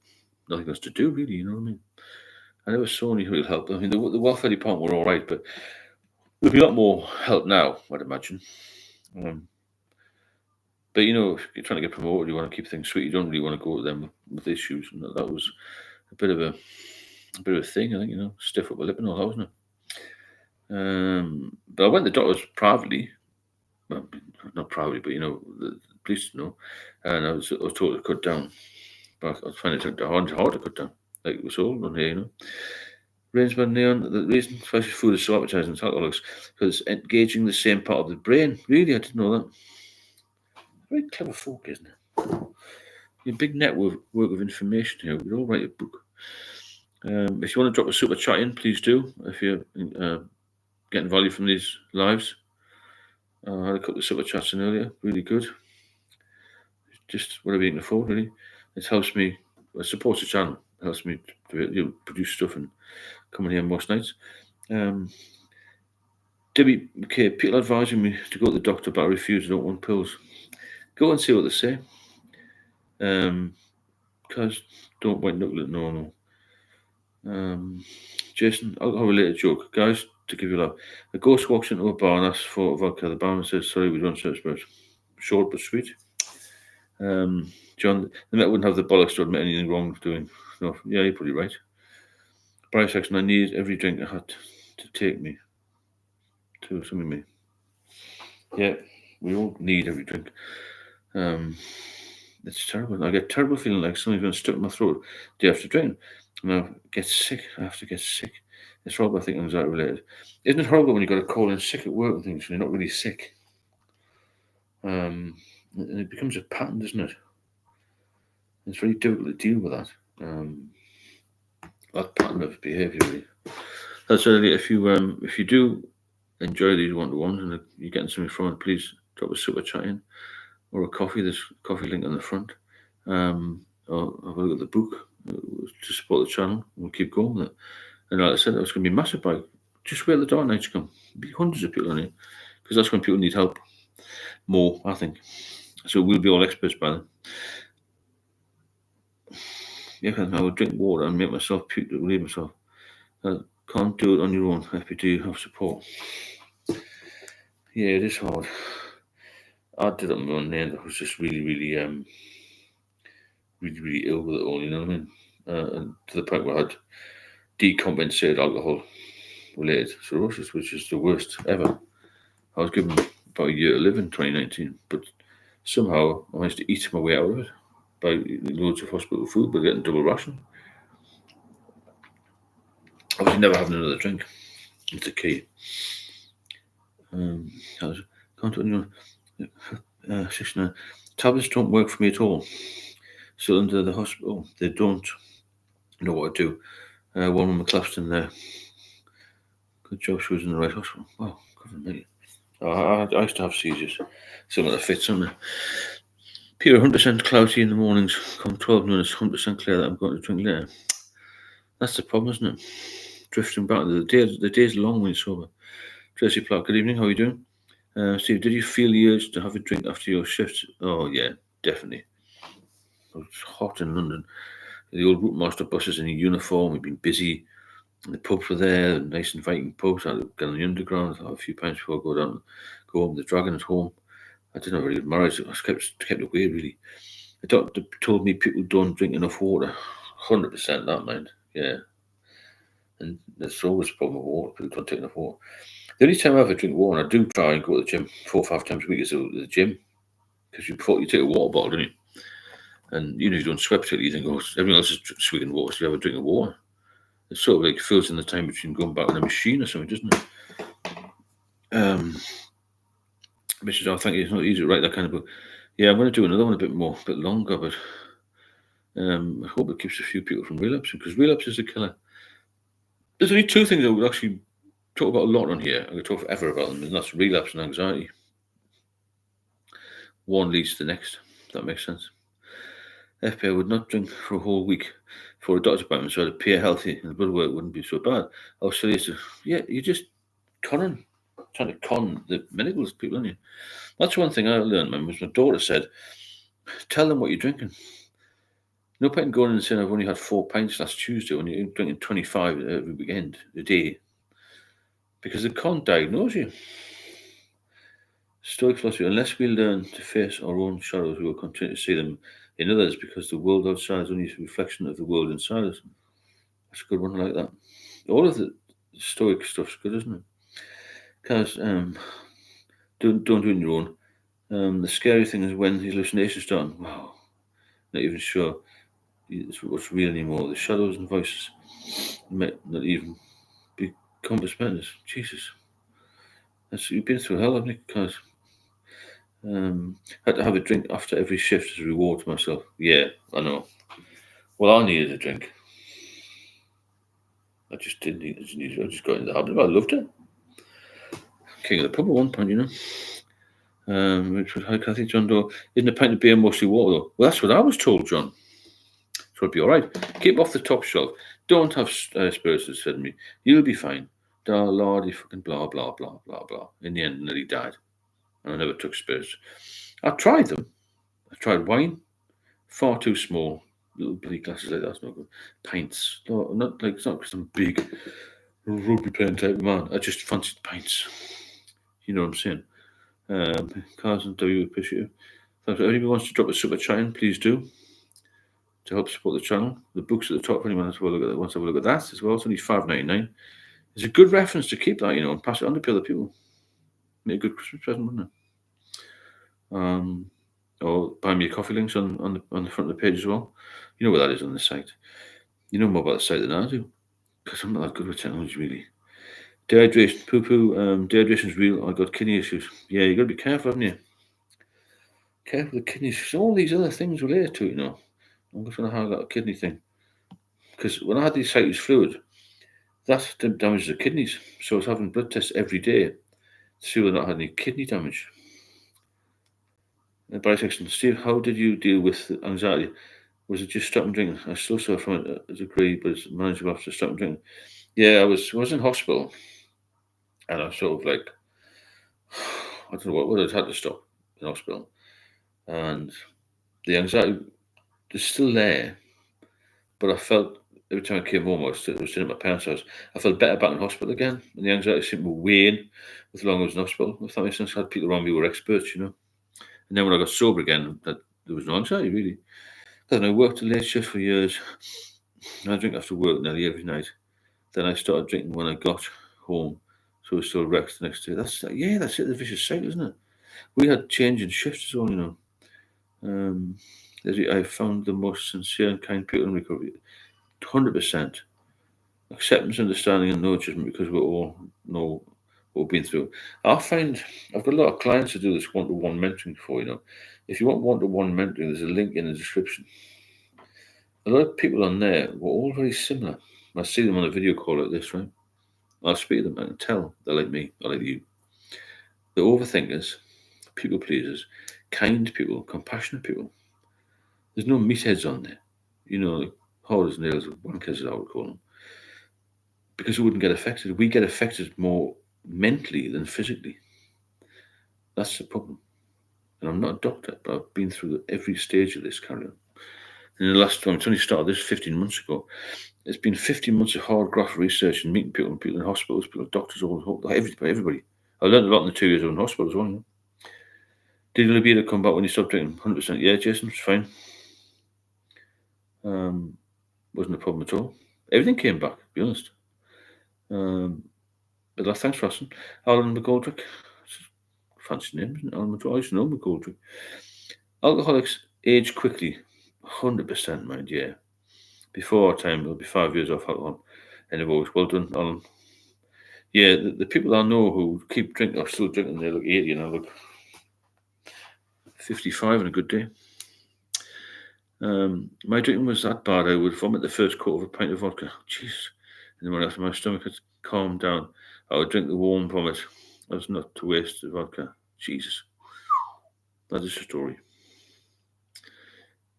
nothing else to do, really. You know what I mean? And there was so many who would help. I mean, the welfare department were all right, but there'd be a lot more help now, I'd imagine. But if you're trying to get promoted, you want to keep things sweet. You don't really want to go to them with issues, and that was a bit of a thing. I think stiff upper lip and all that, wasn't it? But I went to the doctors privately. Well, not privately, but the police know, and I was told to cut down. But I was finding it hard to cut down, like it was all on here. Raised by neon, the reason especially food is so appetizing to alcoholics because it's engaging the same part of the brain. Really, I didn't know that. Very clever folk, isn't it? A big network of information here. We'd all write a book. If you want to drop a super chat in, please do. If you're getting value from these lives, I had a couple of super chats in earlier. Really good. Just whatever you can afford, really. It helps me. It supports the channel. It helps me to produce stuff and come in here most nights. Debbie, okay, people advising me to go to the doctor, but I refuse. I don't want pills. Go and see what they say. Because don't white knuckle it, no. Jason, alcohol-related joke. Guys, to give you love. A ghost walks into a bar and asks for vodka. The barman says, sorry, we don't serve spirits. Short but sweet. John, the Met wouldn't have the bollocks to admit anything wrong with doing. No, yeah, you're pretty right. Bryce Jackson, I need every drink I had to take me to something me. Yeah, we all need every drink. It's terrible. I get terrible feeling like something's going to stuck in my throat day after drink. And I get sick. I have to get sick. It's horrible. I think anxiety related. Isn't it horrible when you got a cold and sick at work and things and you're not really sick? And it becomes a pattern, doesn't it? It's very difficult to deal with that. That pattern of behaviour. Really. That's really if you do enjoy these one-to-ones and you're getting something from it, please drop a super chat in or a coffee. There's a coffee link on the front. Or have a look at the book to support the channel. We'll keep going with it. And like I said, it's going to be massive. By just wait till the dark nights come. There'll be hundreds of people on here because that's when people need help more, I think. So we'll be all experts by then. Yeah, I would drink water and make myself puke to relieve myself. Can't do it on your own. FPD, have support. Yeah, it is hard. I did it on my own then. I was just really, really, really ill with it all, you know what I mean? And to the point where I had decompensated alcohol related cirrhosis, which is the worst ever. I was given about a year to live in 2019, but somehow I managed to eat my way out of it by loads of hospital food, but getting double ration. Obviously, never having another drink. It's the key. Can't anyone. 69. Tablets don't work for me at all. So under the hospital, they don't know what to do. One woman collapsed in there. Good job she was in the right hospital. Wow, good for me. I used to have seizures. Some of the fits on me. Peter, 100% cloudy in the mornings. Come 12 noon, it's 100% clear that I'm going to drink later. That's the problem, isn't it? Drifting back. The day's long when you're sober. Tracy Clark, good evening. How are you doing? Steve, did you feel the urge to have a drink after your shift? Oh, yeah, definitely. It was hot in London. The old route master buses in uniform. We'd been busy. And the pubs were there, nice inviting pubs. I'd get on the underground, have a few pints before I go home. The Dragon at home. I didn't really get married, so I was kept away, really. The doctor told me people don't drink enough water. 100% that, mind. Yeah. And there's always a problem with water. People don't take enough water. The only time I ever drink water, and I do try and go to the gym 4 or 5 times a week, is the gym. Because you take a water bottle, don't you? And you don't sweat particularly, you think, oh, everyone else is swigging water, so you have a drink of water. It sort of like fills in the time between going back on a machine or something, doesn't it? Mrs. Oh, thank you. It's not easy to write that kind of book. Yeah, I'm going to do another one a bit longer, but I hope it keeps a few people from relapsing, because relapse is a killer. There's only 2 things I would actually talk about a lot on here. I could talk forever about them, and that's relapse and anxiety. One leads to the next, if that makes sense. FPI would not drink for a whole week for a doctor's appointment, so I'd appear healthy and the blood work wouldn't be so bad. I was serious. Yeah, you're just trying to con the medical people, aren't you? That's one thing I learned, man, was my daughter said, tell them what you're drinking. No point in going in and saying I've only had 4 pints last Tuesday when you're drinking 25 every weekend, a day. Because they can't diagnose you. Stoic philosophy, unless we learn to face our own shadows, we will continue to see them in others because the world outside is only a reflection of the world inside us. That's a good one, I like that. All of the Stoic stuff's good, isn't it? Because don't do it on your own. The scary thing is when the hallucinations start. Wow, not even sure what's real anymore. The shadows and voices might not even be compass mentors. Jesus, you've been through hell, haven't you? Because had to have a drink after every shift as a reward to myself. Yeah, I know. Well, I needed a drink. I just didn't need it. I just got in the habit. I loved it. King of the pub at one point, which was hi Kathy, John Doe. Isn't a pint of beer mostly water though? Well, that's what I was told, John. So it'll be all right. Keep off the top shelf. Don't have spirits, said to me. You'll be fine. Da lordy fucking blah blah blah blah blah. In the end, nearly died. And I never took spirits. I tried them. I tried wine. Far too small. Little bloody glasses like that's not good. Pints. No, not like it's not because I'm big rugby playing type of man. I just fancied pints. You know what I'm saying? Cars and W appreciative. If anybody wants to drop a super chat, please do. To help support the channel. The book's at the top for anyone wants to have a look at that as well. It's only $5.99. It's a good reference to keep that, and pass it on to other people. Make a good Christmas present, wouldn't it? Or buy me a coffee links on the front of the page as well. You know where that is on the site. You know more about the site than I do. Because I'm not that good with technology, really. Dehydration, poo-poo. Dehydration's real. I got kidney issues. Yeah, you got to be careful, haven't you? Careful with kidneys. All these other things related to it, I'm just going to have that kidney thing. Because when I had the ascites fluid, that damages the kidneys. So I was having blood tests every day to see whether I had any kidney damage. Barry section, Steve, how did you deal with anxiety? Was it just stopping drinking? I still suffer from it as a degree, but it's manageable after stopping drinking. Yeah, I was in hospital, and I was sort of like, I don't know what I'd had to stop in hospital, and the anxiety is still there, but I felt every time I came home, I was sitting at my parents' house. I felt better back in hospital again, and the anxiety seemed to wane with longer I was in hospital. If that makes sense, I had people around me who were experts, And then when I got sober again, there was no anxiety really. Then I worked a late shift for years. I drink after work nearly every night. Then I started drinking when I got home, so I was still wrecked the next day. That's it. The vicious cycle, isn't it? We had changing shifts as well, I found the most sincere and kind people in recovery. 100%. Acceptance, understanding, and no judgment because we all know what we've been through. I find I've got a lot of clients who do this one-to-one mentoring for, If you want one-to-one mentoring, there's a link in the description. A lot of people on there were all very similar. I see them on a video call like this, right? I'll speak to them and tell they're like me, they're like you. They're overthinkers, people pleasers, kind people, compassionate people. There's no meatheads on there. Like hard as nails, wankers as I would call them. Because we wouldn't get affected. We get affected more mentally than physically. That's the problem. And I'm not a doctor, but I've been through every stage of this, Carry on. In the last time, it's only started this 15 months ago. It's been 15 months of hard graft research and meeting people in hospitals, people, doctors, everybody. I learned a lot in the 2 years I was in hospital as well. Did libido come back when you stopped drinking? 100%. Yeah, Jason, it's fine. Wasn't a problem at all. Everything came back, to be honest. But thanks for asking. Alan McGoldrick. Fancy name, isn't it? Alan McGoldrick. I used to know McGoldrick. Alcoholics age quickly. 100%, mind, yeah. Before our time, it'll be 5 years off alcohol. And they've always, well done, Alan. Yeah, the people I know who keep drinking are still drinking, they look 80 and I look 55 on a good day. My drinking was that bad, I would vomit the first quart of a pint of vodka. Jeez. And then after my stomach had calmed down, I would drink the warm vomit. I was not to waste the vodka. Jesus. That is a story.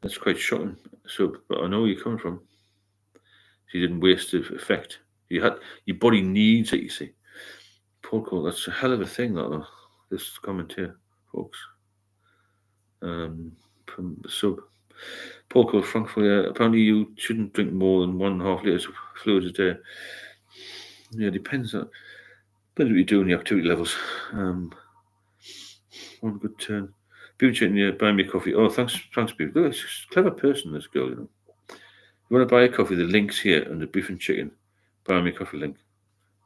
That's quite shocking. But I know where you're coming from. You didn't waste the effect. Your body needs it, you see. Paul Cole, that's a hell of a thing, this comment here, folks. From the sub. Paul Cole, frankly, apparently you shouldn't drink more than 1.5 litres of fluid a day. Yeah, depends what you do on the activity levels. One good turn. People chatting, yeah, buy me a coffee. Oh, thanks, people. Look, she's a clever person, this girl, you know. You want to buy a coffee, the link's here under beef and chicken. Buy me a coffee link.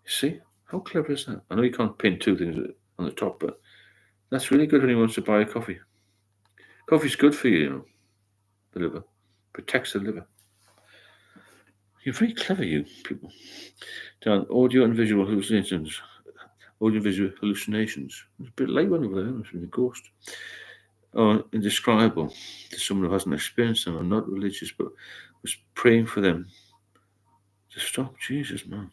You see? How clever is that? I know you can't pin two things on the top, but that's really good when he wants to buy a coffee. Coffee's good for you, you know, the liver. Protects the liver. You're very clever, you people. Down audio and visual hallucinations. Audio and visual hallucinations. It's a bit late one over there, it's a ghost. Oh, indescribable to someone who hasn't experienced them. I'm not religious, but was praying for them to stop. Jesus, man.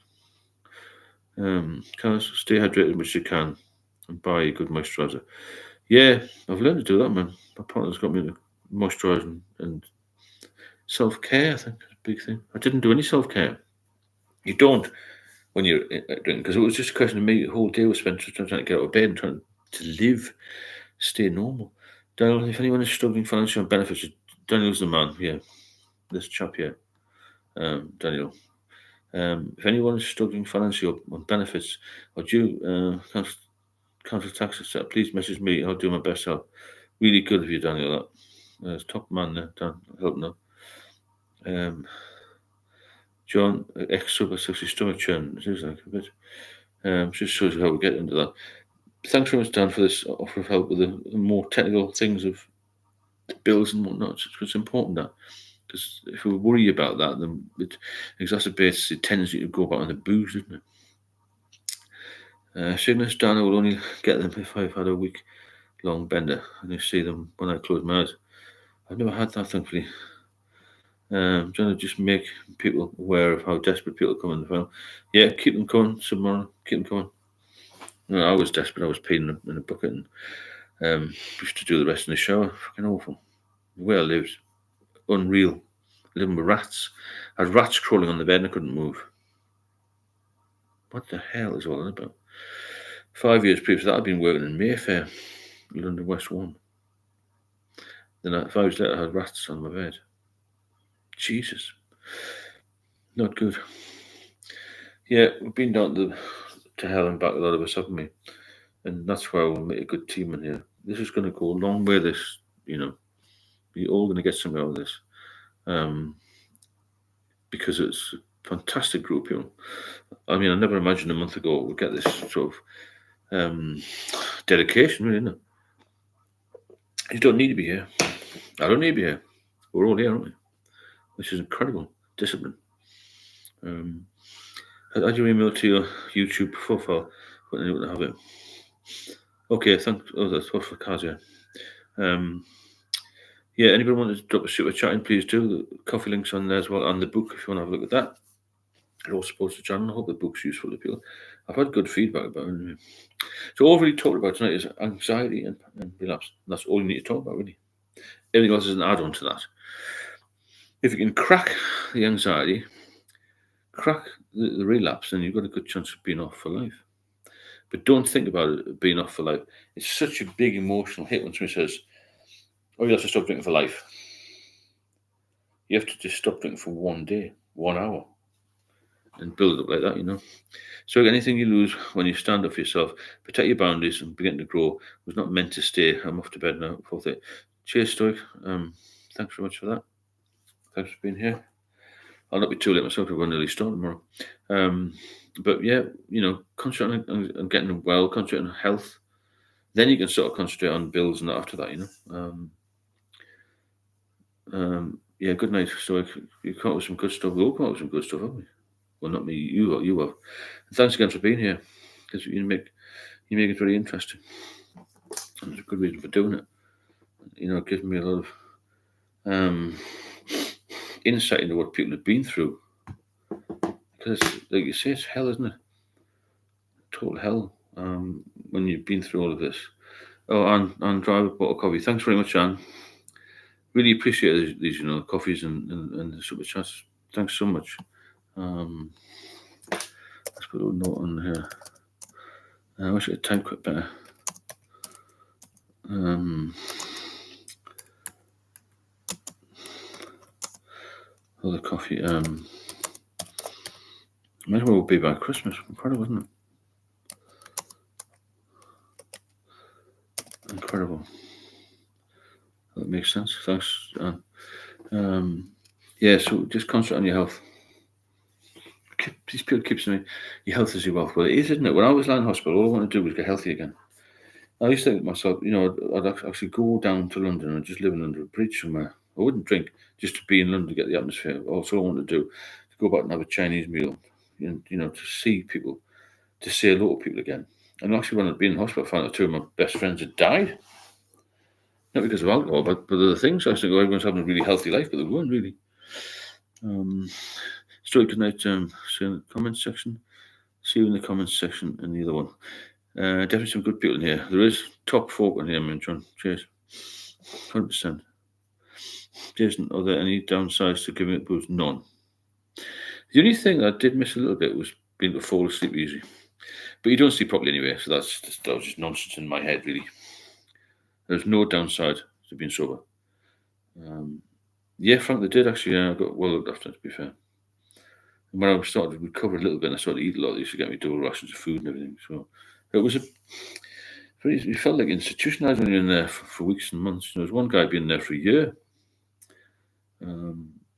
Stay hydrated as much as you can and buy a good moisturizer. Yeah, I've learned to do that, man. My partner's got me to moisturising and self care. I think is a big thing. I didn't do any self care. You don't when you're drinking because it was just a question of me. The whole day was spent trying to get out of bed and trying to live, stay normal. Daniel, if anyone is struggling financially on benefits, Daniel's the man. Yeah, this chap here, Daniel. If anyone is struggling financially on benefits or due council tax, etc., please message me. I'll do my best help. Really good of you, Daniel. That top man there, Dan, helping out. John, ex super sexy stomach churn. It seems like a bit. Just shows you how we get into that. Thanks very much, Dan, for this offer of help with the more technical things of bills and whatnot. It's important that. Because if we worry about that, then it exacerbates the tendency to go back on the booze, doesn't it? Cygnus, Dan, I will only get them if I've had a week long bender and I see them when I close my eyes. I've never had that, thankfully. Trying to just make people aware of how desperate people come in the film. Yeah, keep them coming, tomorrow. Keep them coming. No, I was desperate. I was peeing in a bucket and used to do the rest in the shower. Fucking awful. The way I lived, unreal. Living with rats. I had rats crawling on the bed and I couldn't move. What the hell is all that about? 5 years previous to that, I'd been working in Mayfair, London West 1. Then 5 years later, I had rats on my bed. Jesus. Not good. Yeah, we've been down to hell and back, a lot of us, haven't we? And that's why we'll make a good team in here. This is going to go a long way, this, you know. We're all going to get something out of this. Because it's a fantastic group, you know. I mean, I never imagined a month ago we'd get this sort of dedication, really, isn't it? You don't need to be here. I don't need to be here. We're all here, aren't we? Which is incredible. Discipline. Add your email to your YouTube profile when you have it. Okay, thanks. Oh, that's what for cars, yeah. Yeah, anybody want to drop a super chat in, please do. The coffee link's on there as well, and the book if you want to have a look at that. It all supports the channel. I hope the book's useful to people. I've had good feedback about it anyway. So all we've really talked about tonight is anxiety and relapse. And that's all you need to talk about, really. Everything else is an add-on to that. If you can crack the anxiety, crack the relapse, then you've got a good chance of being off for life. But don't think about it being off for life. It's such a big emotional hit when somebody says, oh, you have to stop drinking for life. You have to just stop drinking for 1 day, 1 hour, and build it up like that, you know. So anything you lose when you stand up for yourself, protect your boundaries and begin to grow. Was not meant to stay. I'm off to bed now. Cheers, Stoic. Thanks very much for that. Thanks for being here. I'll not be too late myself. We're nearly start tomorrow. But yeah, you know, concentrate on getting well, concentrate on health. Then you can sort of concentrate on bills and that after that, you know. Yeah, good night. So you come up with some good stuff. We all come up with some good stuff, haven't we? Well, not me. You have. And thanks again for being here, because you make it very interesting. And there's a good reason for doing it. You know, it gives me a lot of insight into what people have been through. Because, like you say, it's hell, isn't it? Total hell. When you've been through all of this. Oh, and driver bought a coffee. Thanks very much, Anne. Really appreciate these, you know, coffees and the super chats. Thanks so much. Let's put a little note on here. I wish I had time quite better. The coffee. Might as well be by Christmas. Incredible, wasn't it? incredible. That makes sense. Thanks. Yeah, so just concentrate on your health. These people keep saying your health is your wealth. Well, it is, isn't it? When I was lying in hospital, all I wanted to do was get healthy again. I used to think to myself, I'd actually go down to London and just live under a bridge somewhere. I wouldn't drink just to be in London to get the atmosphere. Also, I wanted to do to go back and have a Chinese meal, to see people, to say hello to people again. And actually, when I'd been in hospital, I found out two of my best friends had died. Not because of alcohol, but other things. I was thinking, everyone's having a really healthy life, but they weren't really. Story tonight, see in the comments section. See you in the comments section and the other one. Definitely some good people in here. There is top folk in here, man, John. Cheers. 100%. Jason, are there any downsides to giving it booze? None. The only thing I did miss a little bit was being able to fall asleep easy. But you don't sleep properly anyway, so that was just nonsense in my head, really. There's no downside to being sober. Yeah, Frank, they did actually. I got well looked after, to be fair. And when I started to recover a little bit and I started to eat a lot, they used to get me double rations of food and everything. So it was it felt like institutionalized when you're in there for weeks and months. There was one guy being there for a year.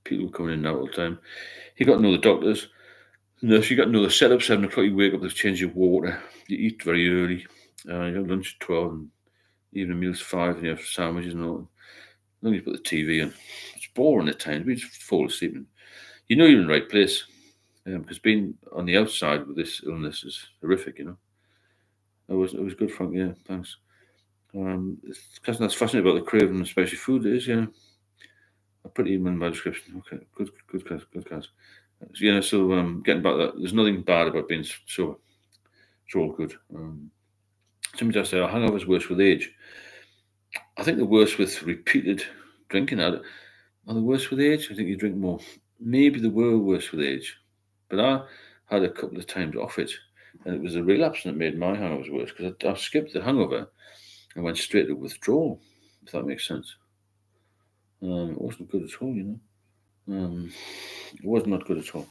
People were coming in and out all the time. He got to know the doctors. Nurse, you got to know the setup. 7 o'clock, you wake up, they change your water. You eat very early. You have lunch at 12 and evening meals 5, and you have sandwiches and all. Then you put the TV on. It's boring at times. We just fall asleep. And you're in the right place. Because being on the outside with this illness is horrific, It was good, Frank. Yeah, thanks. Because that's fascinating about the craving, especially food. It is, I put it in my description. Okay, good, guys. So getting back to that, there's nothing bad about being sober. It's all good. Somebody just said, hangovers worse with age. I think the worse with repeated drinking. Are the worse with age? I think you drink more. Maybe they were worse with age, but I had a couple of times off it, and it was a relapse that made my hangovers worse because I skipped the hangover and went straight to withdrawal. If that makes sense. It wasn't good at all, It was not good at all.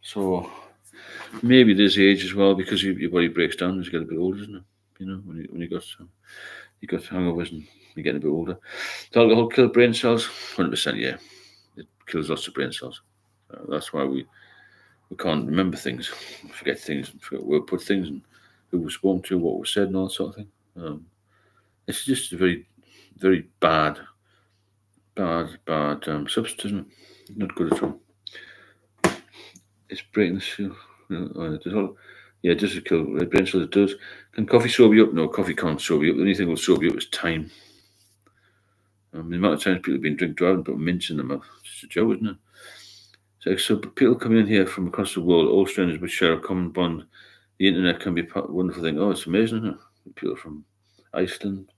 So maybe it is age as well because your body breaks down as you get a bit older, isn't it? When you got hangovers and you're getting a bit older. Does alcohol kill brain cells? 100%, yeah. It kills lots of brain cells. That's why we can't remember things, forget things, forget where we put things and who we spoke to, what was said, and all that sort of thing. It's just a very, very bad substance, isn't it? Not good at all. It's breaking the seal. Yeah, it does kill red brain cells. It does. Can coffee sober you up? No, coffee can't sober you up. The only thing that will sober you up is time. The amount of times people have been driving and put mints in their mouth. It's just a joke, isn't it? So people come in here from across the world, all strangers but share a common bond. The internet can be a wonderful thing. Oh, it's amazing, isn't it? People from Iceland,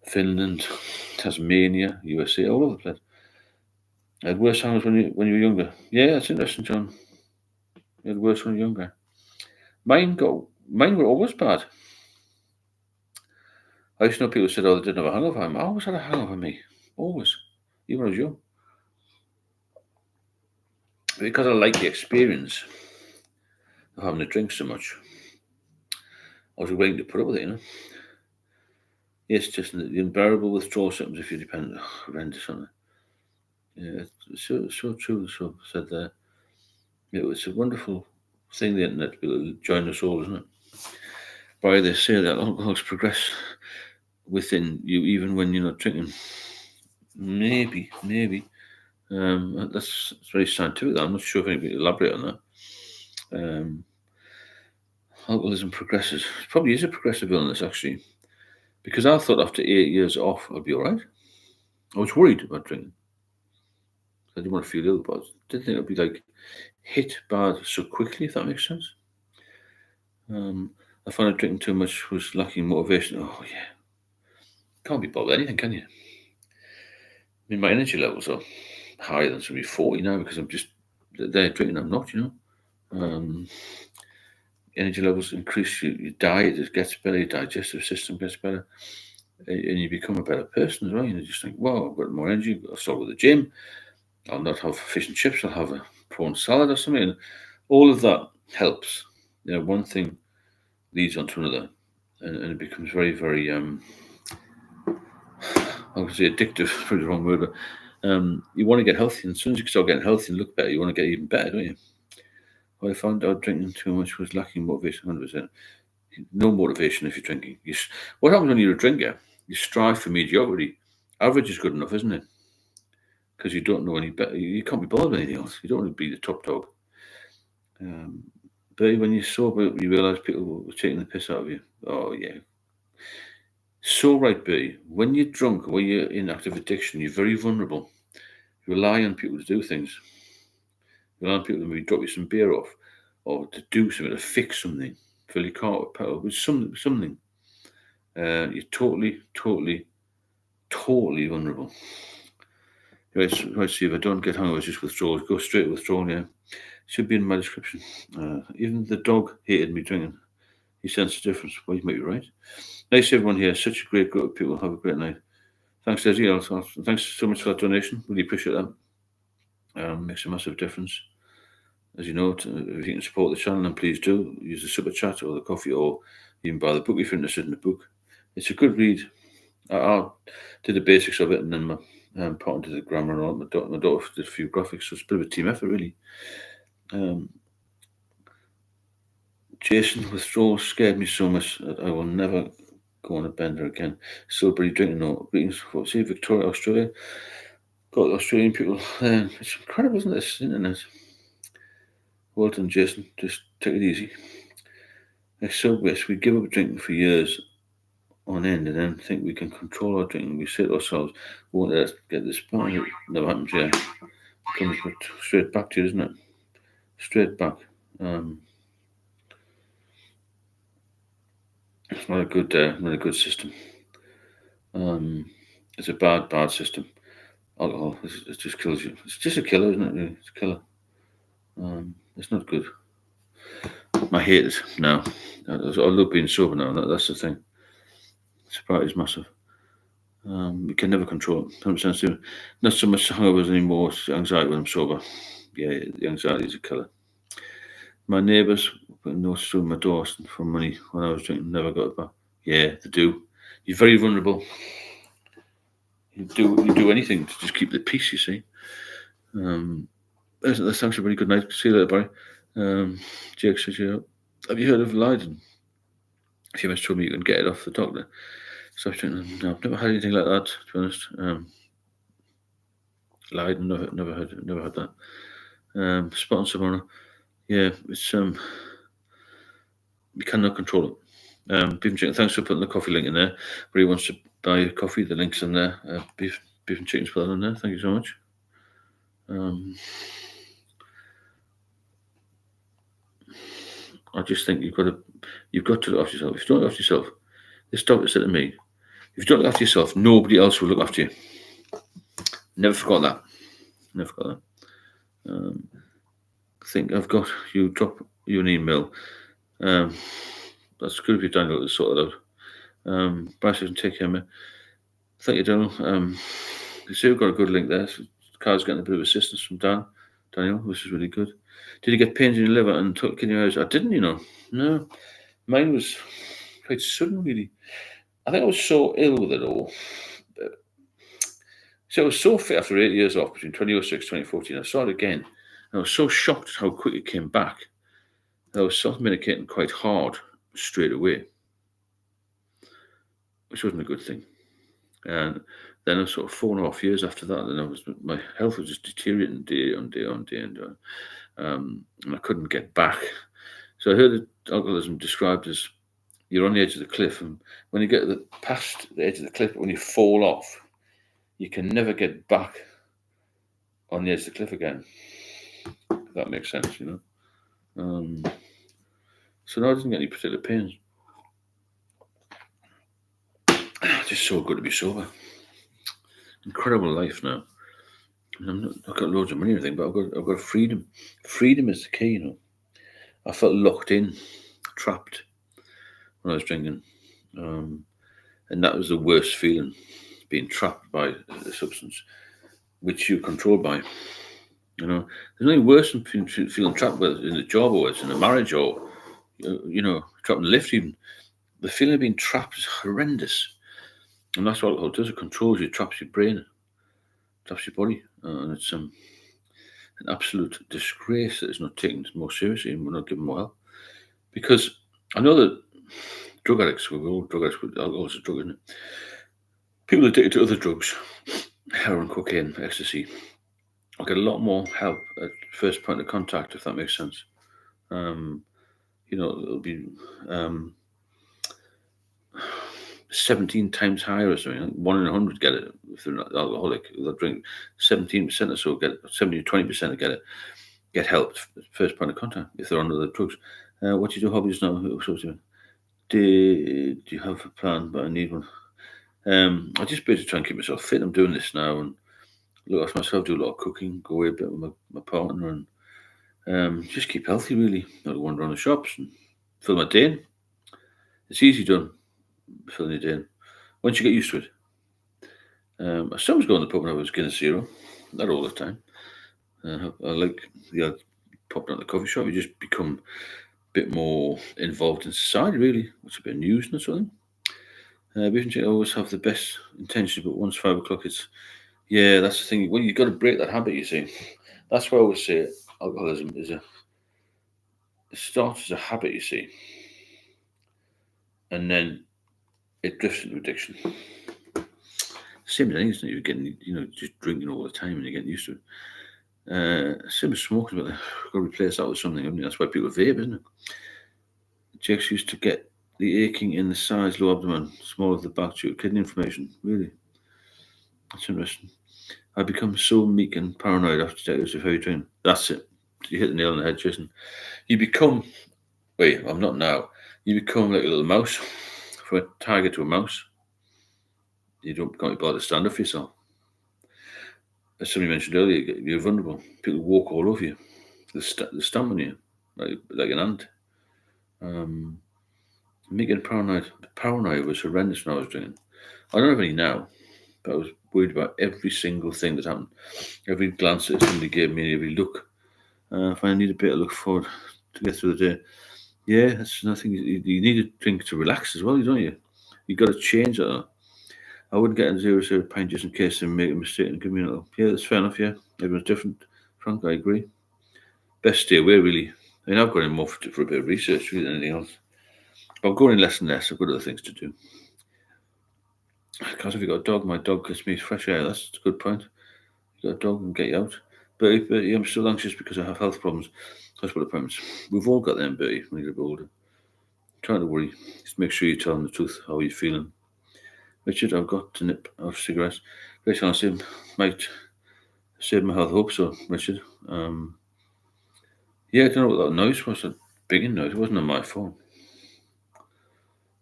Finland, Tasmania, USA, all over the place. I had worse hangovers when you were younger. Yeah, that's interesting, John. You had worse when you were younger. Mine were always bad. I used to know people said, "Oh, they didn't have a hangover." I always had a hangover, me. Always, even when I was young. Because I like the experience of having a drink so much, I was willing to put up with it, It's just the unbearable withdrawal symptoms if you depend. Horrendous, aren't they? Yeah, it's so true. So said there. It's a wonderful thing, the internet, to be able to join us all, isn't it? By they say that alcoholics progress within you even when you're not drinking. Maybe. That's very scientific. I'm not sure if anybody can elaborate on that. Alcoholism progresses. It probably is a progressive illness, actually, because I thought after 8 years off I'd be all right. I was worried about drinking. I didn't want to feel ill, but I didn't think it'd be like hit bad so quickly, if that makes sense. I found that drinking too much was lacking motivation. Oh yeah, can't be bothered with anything, can you? I mean, my energy levels are higher than somebody 40 now because I'm just they're drinking. I'm not, Energy levels increase. Your diet gets better. Your digestive system gets better, and you become a better person as well. You just think, "Wow, I've got more energy. I'll start with the gym. I'll not have fish and chips. I'll have a prawn salad or something." And all of that helps. One thing leads on to another, and it becomes very, very I would say addictive, probably the wrong word, but you want to get healthy, and as soon as you start getting healthy and look better, you want to get even better, don't you? Well, I found out drinking too much was lacking motivation, 100%. No motivation if you're drinking. What happens when you're a drinker? You strive for mediocrity. Average is good enough, isn't it? Because you don't know any better. You can't be bothered with anything else. You don't want to be the top dog. Um, but when you're sober, you realise people were taking the piss out of you. Oh, yeah. So right, Bertie. When you're drunk or when you're in active addiction, you're very vulnerable. You rely on people to do things. You rely on people to maybe drop you some beer off or to do something, to fix something, fill your car with petrol, with something. You're totally vulnerable. Right, see, if I don't get hungover, just withdrawals. Go straight to withdrawal, yeah. Should be in my description. Even the dog hated me drinking. He sensed the difference. Well, you might be right. Nice everyone here. Such a great group of people. Have a great night. Thanks, Desi. Also, thanks so much for that donation. Really appreciate that. Makes a massive difference. As you know, if you can support the channel, then please do. Use the super chat or the coffee, or even buy the book if you're interested in the book. It's a good read. I did the basics of it, and then part into the grammar and all. My daughter did a few graphics, so it's a bit of a team effort, really. Jason, withdrawal scared me so much that I will never go on a bender again. Still pretty drinking, no. Greetings from Victoria, Australia. Got Australian people. It's incredible, isn't it? This internet. Well done, Jason. Just take it easy. So, yes, we give up drinking for years on end and then think we can control our drinking. We say to ourselves, won't let us get this point. It never happens, yeah. It comes straight back to you, isn't it? Straight back. It's not a good system. It's a bad system. Alcohol, it just kills you. It's just a killer, isn't it? Really? It's a killer. It's not good. I hate it now. I love being sober now. That's the thing. Sobriety is massive. You can never control it. 100%. Not so much hangovers anymore. It's anxiety when I'm sober. Yeah, the anxiety is a killer. My neighbours put notes through my door for money when I was drinking. Never got it back. Yeah, they do. You're very vulnerable. You do anything to just keep the peace. You see. That's actually a really good night. See you later, Barry. Jake says, have you heard of Leiden? She must told me you can get it off the doctor. So I was thinking, no, I've never had anything like that, to be honest. Leiden, never had that. Spot on, Simona. Yeah, it's you cannot control it. Beef and chicken. Thanks for putting the coffee link in there. Where wants to buy coffee, the link's in there. Beef and chicken's put that in there. Thank you so much. I just think you've got to look after yourself. If you don't look after yourself, this doctor said to me, if you don't look after yourself, nobody else will look after you. Never forgot that. I think I've got you. Drop you an email. That's good if you've done it to sort it out. Bryce doesn't take care of me. Thank you, Daniel. You see, we've got a good link there. So Carl's getting a bit of assistance from Daniel, which is really good. Did you get pains in your liver and took kidney hours? I didn't, No. Mine was quite sudden, really. I think I was so ill with it all. So I was so fit after 8 years off between 2006 and 2014. I saw it again. And I was so shocked at how quick it came back. I was self-medicating quite hard straight away, which wasn't a good thing. And then I was sort of 4.5 years after that, and my health was just deteriorating day on day. And I couldn't get back. So I heard alcoholism described as you're on the edge of the cliff, and when you get past the edge of the cliff, when you fall off, you can never get back on the edge of the cliff again. If that makes sense, So now I didn't get any particular pains. It's just so good to be sober. Incredible life now. I've got loads of money and everything, but I've got freedom. Freedom is the key, I felt locked in, trapped when I was drinking. And that was the worst feeling, being trapped by a substance which you're controlled by. There's nothing worse than feeling trapped, whether it's in a job or it's in a marriage or, trapped in the lift even. The feeling of being trapped is horrendous. And that's what alcohol does. It controls you, traps your brain, traps your body. And it's an absolute disgrace that it's not taken more seriously and we're not given more help. Because I know that drug addicts, we're all drug addicts, but alcohol is a drug, isn't it? People addicted to other drugs, heroin, cocaine, ecstasy, will get a lot more help at first point of contact, if that makes sense. Um, it'll be um, 17 times higher or something. Like 1 in 100 get it if they're not alcoholic. They'll drink 17% or so get it, 70 to 20% get help at first point of contact if they're on other drugs. What do you do hobbies now? Do you have a plan? But I need one. I just basically try and keep myself fit. I'm doing this now and look after myself, do a lot of cooking, go away a bit with my partner, and just keep healthy, really. Not wander around the shops and fill my day in. It's easy done, filling your day in. Once you get used to it. I sometimes go in the pub and have a Guinness Zero. Not all the time. I like the pop down at the coffee shop. You just become a bit more involved in society, really. It's a bit of news and something. I always have the best intentions, but once 5 o'clock, that's the thing. Well, you've got to break that habit, you see. That's why I always say alcoholism it starts as a habit, you see, and then it drifts into addiction. Same as anything, you're getting, just drinking all the time and you're getting used to it. Same as smoking, but you've got to replace that with something, haven't you? That's why people vape, isn't it? Jake's used to get the aching in the sides, low abdomen, small of the back due to kidney inflammation. Really? That's interesting. I become so meek and paranoid after decades of heavy drinking. That's it. You hit the nail on the head, Jason. You become, I'm not now. You become like a little mouse. From a tiger to a mouse. You don't can't be bothered to stand up for yourself. As somebody mentioned earlier, you're vulnerable. People walk all over you. They stamp on you like an ant. Me getting paranoid. Paranoia was horrendous when I was drinking. I don't have any now, but I was worried about every single thing that happened. Every glance that somebody gave me, every look. If I need a bit of look forward to get through the day. Yeah, that's nothing. You need a drink to relax as well, don't you? You've got to change that. I wouldn't get a 0 pint just in case they make a mistake and give me another. Yeah, that's fair enough, yeah. Everyone's different. Frank, I agree. Best stay away, really. I mean, I've got in more for a bit of research really, than anything else. But I'm going in less and less. I've got other things to do. Because if you've got a dog, my dog gets me fresh air. That's a good point. You've got a dog and get you out. But yeah, I'm still anxious because I have health problems. Hospital appointments. We've all got them, Bertie, when you're a bit older. Trying to worry. Just make sure you tell them the truth, how you're feeling. Richard, I've got to nip off cigarettes. Great honestly, might save my health. Hope so, Richard. Yeah, I don't know what that noise was. A big noise. It wasn't on my phone.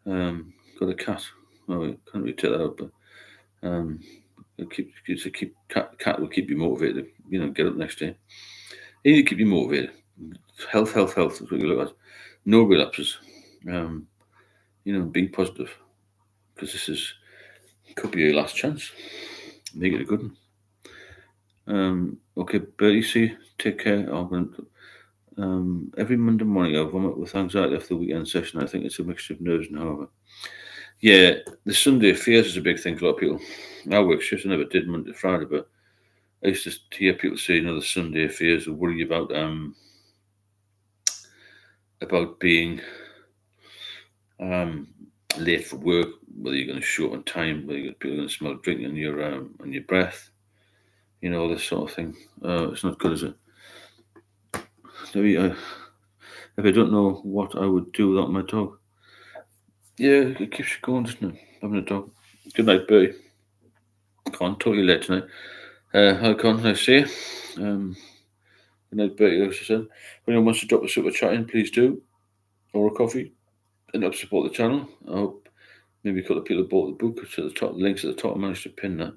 Got a cat. Oh, I can't really take that out, but cat will keep you motivated. Get up next day. You need to keep you motivated. Health is what you look at. No relapses. Be positive because could be your last chance. Make it a good one. Okay, Bertie, see, take care. Every Monday morning I vomit with anxiety after the weekend session. I think it's a mixture of nerves and however. Yeah, the Sunday affairs is a big thing for a lot of people. I work shifts, I never did Monday to Friday, but I used to hear people say, the Sunday affairs are worry about being late for work, whether you're going to show up on time, whether people are going to smell drink on your breath, all this sort of thing. It's not good, is it? Maybe if I don't know what I would do without my dog. Yeah, it keeps you going, doesn't it? Having a dog. Good night, Bertie. Can't talk you late tonight. Hi, Con, nice to see you. Good night, Bertie, as I said. If anyone wants to drop a super chat in, please do. Or a coffee. And help support the channel. I hope maybe a couple of people bought the book. It's at the top, links at the top. I managed to pin that.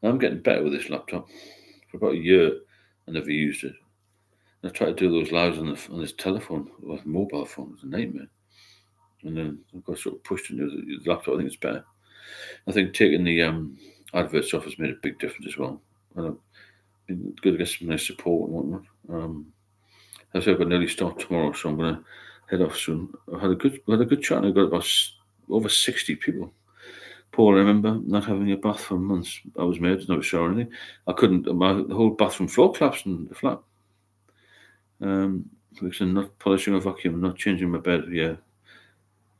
I'm getting better with this laptop. For about a year, I never used it. I tried to do those lives on this telephone, with mobile phone. It was a nightmare. And then I got sort of pushed into the laptop. I think it's better. I think taking the adverts off has made a big difference as well. Been good to get some nice support and whatnot. As I said, I've got an early start tomorrow, so I'm going to head off soon. I had a good chat. And I got about over 60 people Paul, I remember not having a bath for months. I was married, never shower or anything. I couldn't. The whole bathroom floor collapsed in the flat. Because I'm not polishing or vacuum, not changing my bed. Yeah,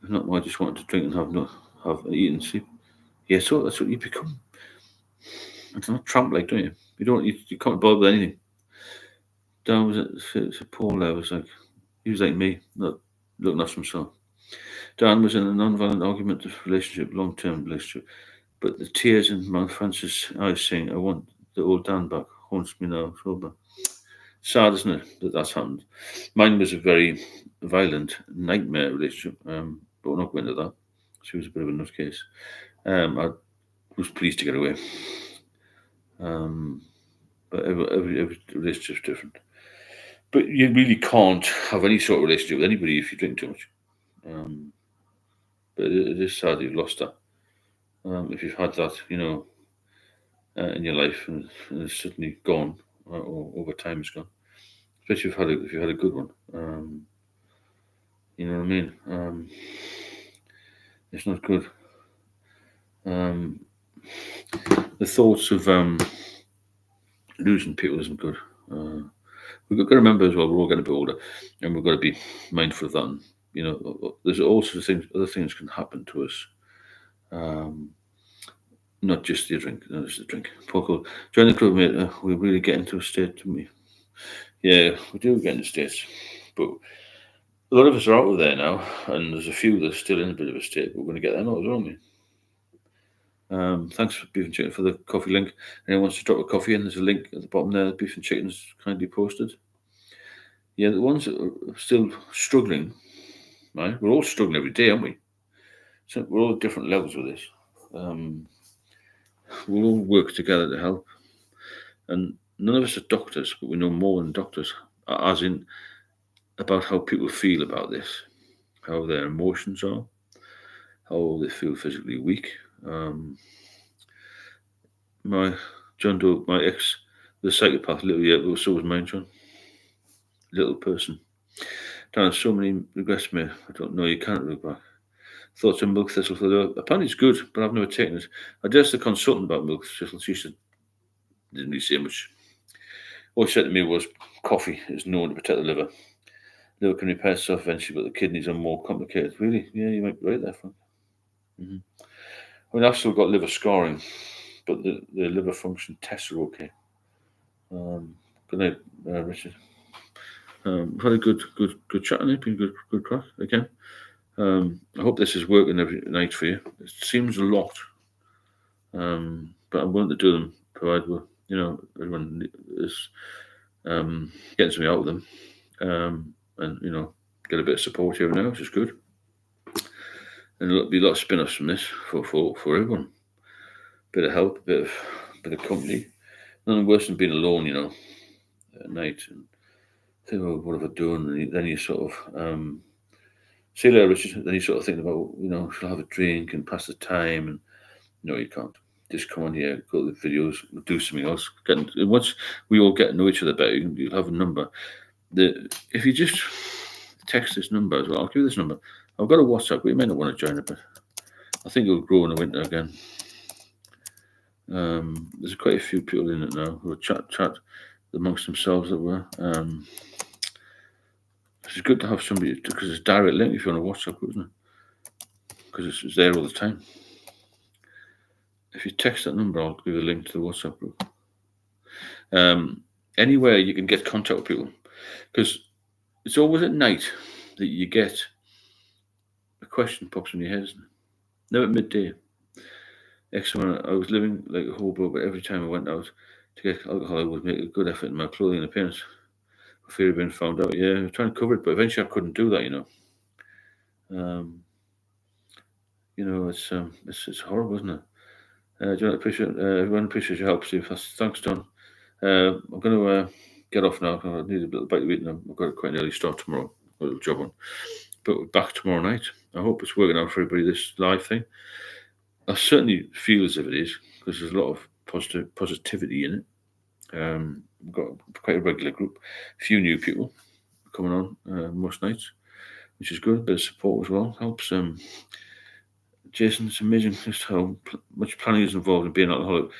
if not, I just wanted to drink and have eat and sleep. Yeah, so that's what you become. It's not tramp like, don't you? You can't bother with anything. Dan was so Paul there was like he was like me, not looking after himself. Dan was in a non-violent argument relationship, long-term relationship, but the tears in Mount Francis' eyes saying, "I want the old Dan back," haunts me now. Sober. Sad, isn't it, that that's happened? Mine was a very violent nightmare relationship, but we're not going into that. She was a bit of a nutcase. I was pleased to get away. Um, but every relationship's different. But you really can't have any sort of relationship with anybody if you drink too much. Um, but it is sad you've lost that. If you've had that, in your life and it's suddenly gone, or over time it's gone. Especially if you had a good one. You know what I mean? It's not good. Um, the thoughts of losing people isn't good. We've got to remember as well, we're all getting a bit older, and we've got to be mindful of that. And, there's all sorts of things, other things can happen to us. Not just the drink, not just the drink. Poco, join the club, mate. We really get into a state, don't we? Yeah, we do get into states, but a lot of us are out of there now, and there's a few that are still in a bit of a state. But we're going to get them out as well, aren't we? Thanks for Beef and Chicken for the coffee link. Anyone wants to drop a coffee in, there's a link at the bottom there. Beef and Chicken's kindly posted. Yeah, the ones that are still struggling, right? We're all struggling every day, aren't we? So we're all at different levels with this. We'll all work together to help. And none of us are doctors, but we know more than doctors, as in about how people feel about this, how their emotions are, how they feel physically weak. My John Doe, my ex, the psychopath, little yeah, so was mine, John. Little person. Dan, so many regrets, mate. I don't know. You can't look back. Thoughts on milk thistle for the apparently it's good, but I've never taken it. I asked the consultant about milk thistle. She said didn't really say much. All she said to me was coffee is known to protect the liver. Liver can repair itself eventually, but the kidneys are more complicated. Really? Yeah, you might be right there, Frank. Mm-hmm. I mean, I've still got liver scarring, but the liver function tests are okay. Good night, Richard. We've had a good chat on it. Been good crack again. I hope this is working every night for you. It seems a lot, but I'm willing to do them, provided everyone is getting something out of them, and get a bit of support here and now, which is good. And there'll be a lot of spin-offs from this for everyone. Bit of help, bit of company. Nothing worse than being alone, at night and think, oh, what have I done? And then you sort of see you later, Richard. Then you sort of think about, should I have a drink and pass the time? And no, you can't. Just come on here, go to the videos, do something else. Once we all get to know each other better, you'll have a number. If you just text this number as well, I'll give you this number. I've got a WhatsApp, but you may not want to join it, but I think it'll grow in the winter again. There's quite a few people in it now who chat amongst themselves that were. It's good to have somebody because it's direct link if you're on a WhatsApp group, isn't it? Because it's there all the time. If you text that number, I'll give you a link to the WhatsApp group. Anywhere you can get contact with people, because it's always at night that you get a question pops in your head, isn't it? Never at midday. Excellent. I was living like a hobo, but every time I went out to get alcohol, I would make a good effort in my clothing and appearance. For fear of being found out. Yeah, I was trying to cover it, but eventually I couldn't do that. It's horrible, isn't it? Everyone appreciates your help, Steve. Thanks, John. I'm going to get off now. I need a little bite to eat, and I've got quite an early start tomorrow. A little job on, but we're back tomorrow night. I hope it's working out for everybody. This live thing. I certainly feel as if it is because there's a lot of positivity in it. We've got quite a regular group, a few new people coming on most nights, which is good. A bit of support as well helps. Jason, it's amazing just how much planning is involved in being an alcoholic.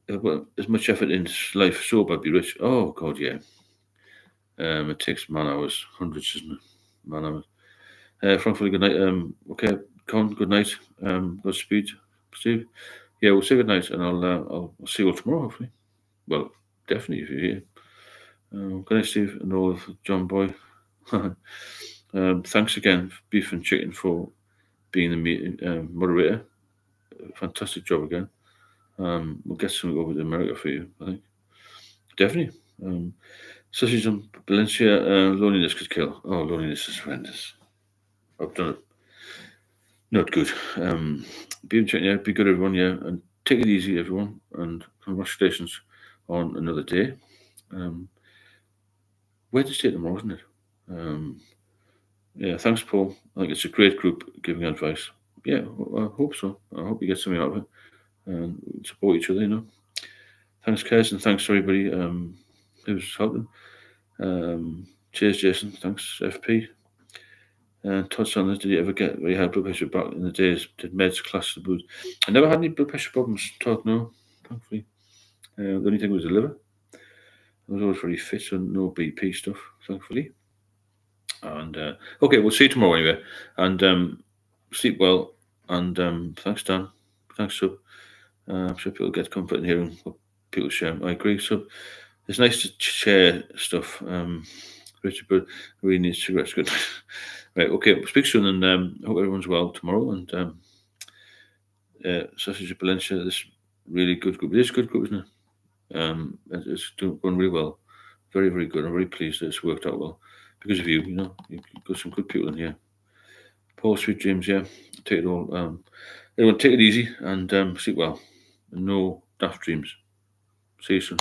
If I put as much effort into life sober, I'd be rich. Oh God, yeah. It takes man hours, hundreds, isn't it? Man hours. Frankly, good night. Okay, Con, good night. Godspeed, Steve. Yeah, we'll say good night, and I'll see you all tomorrow, hopefully. Well, definitely if you're here. Good night, Steve, and all of John Boy. Thanks again, Beef and Chicken, for being the meeting moderator. Fantastic job again. We'll get something over to America for you, I think. Definitely. Sausage and Valencia, loneliness could kill. Oh, loneliness is horrendous. I've done it. Not good. Be checking out. Be good, everyone. Yeah, and take it easy, everyone. And congratulations on another day. Wednesday tomorrow, isn't it? Yeah. Thanks, Paul. I think it's a great group giving advice. Yeah, I hope so. I hope you get something out of it and support each other. Thanks, Kez, and thanks to everybody who's helping. Cheers, Jason. Thanks, FP. And touched on this. Did you ever get where you had blood pressure back in the days? Did meds class the booze? I never had any blood pressure problems. Todd, no, thankfully. The only thing was the liver. I was always very fit, so no BP stuff, thankfully. And okay, we'll see you tomorrow anyway. And sleep well. And thanks, Dan. Thanks, Sub. I'm sure people get comfort in hearing what people share. I agree. So it's nice to share stuff. Richard Bird really needs cigarettes. Good. Right. Okay. We'll speak soon, and hope everyone's well tomorrow. And Sausage of Valencia, this really good group. It is a good group, isn't it? It's doing really well. Very, very good. I'm very pleased that it's worked out well because of you. You've got some good people in here. Paul, sweet dreams. Yeah. Take it all. Everyone, take it easy and sleep well. And no daft dreams. See you soon.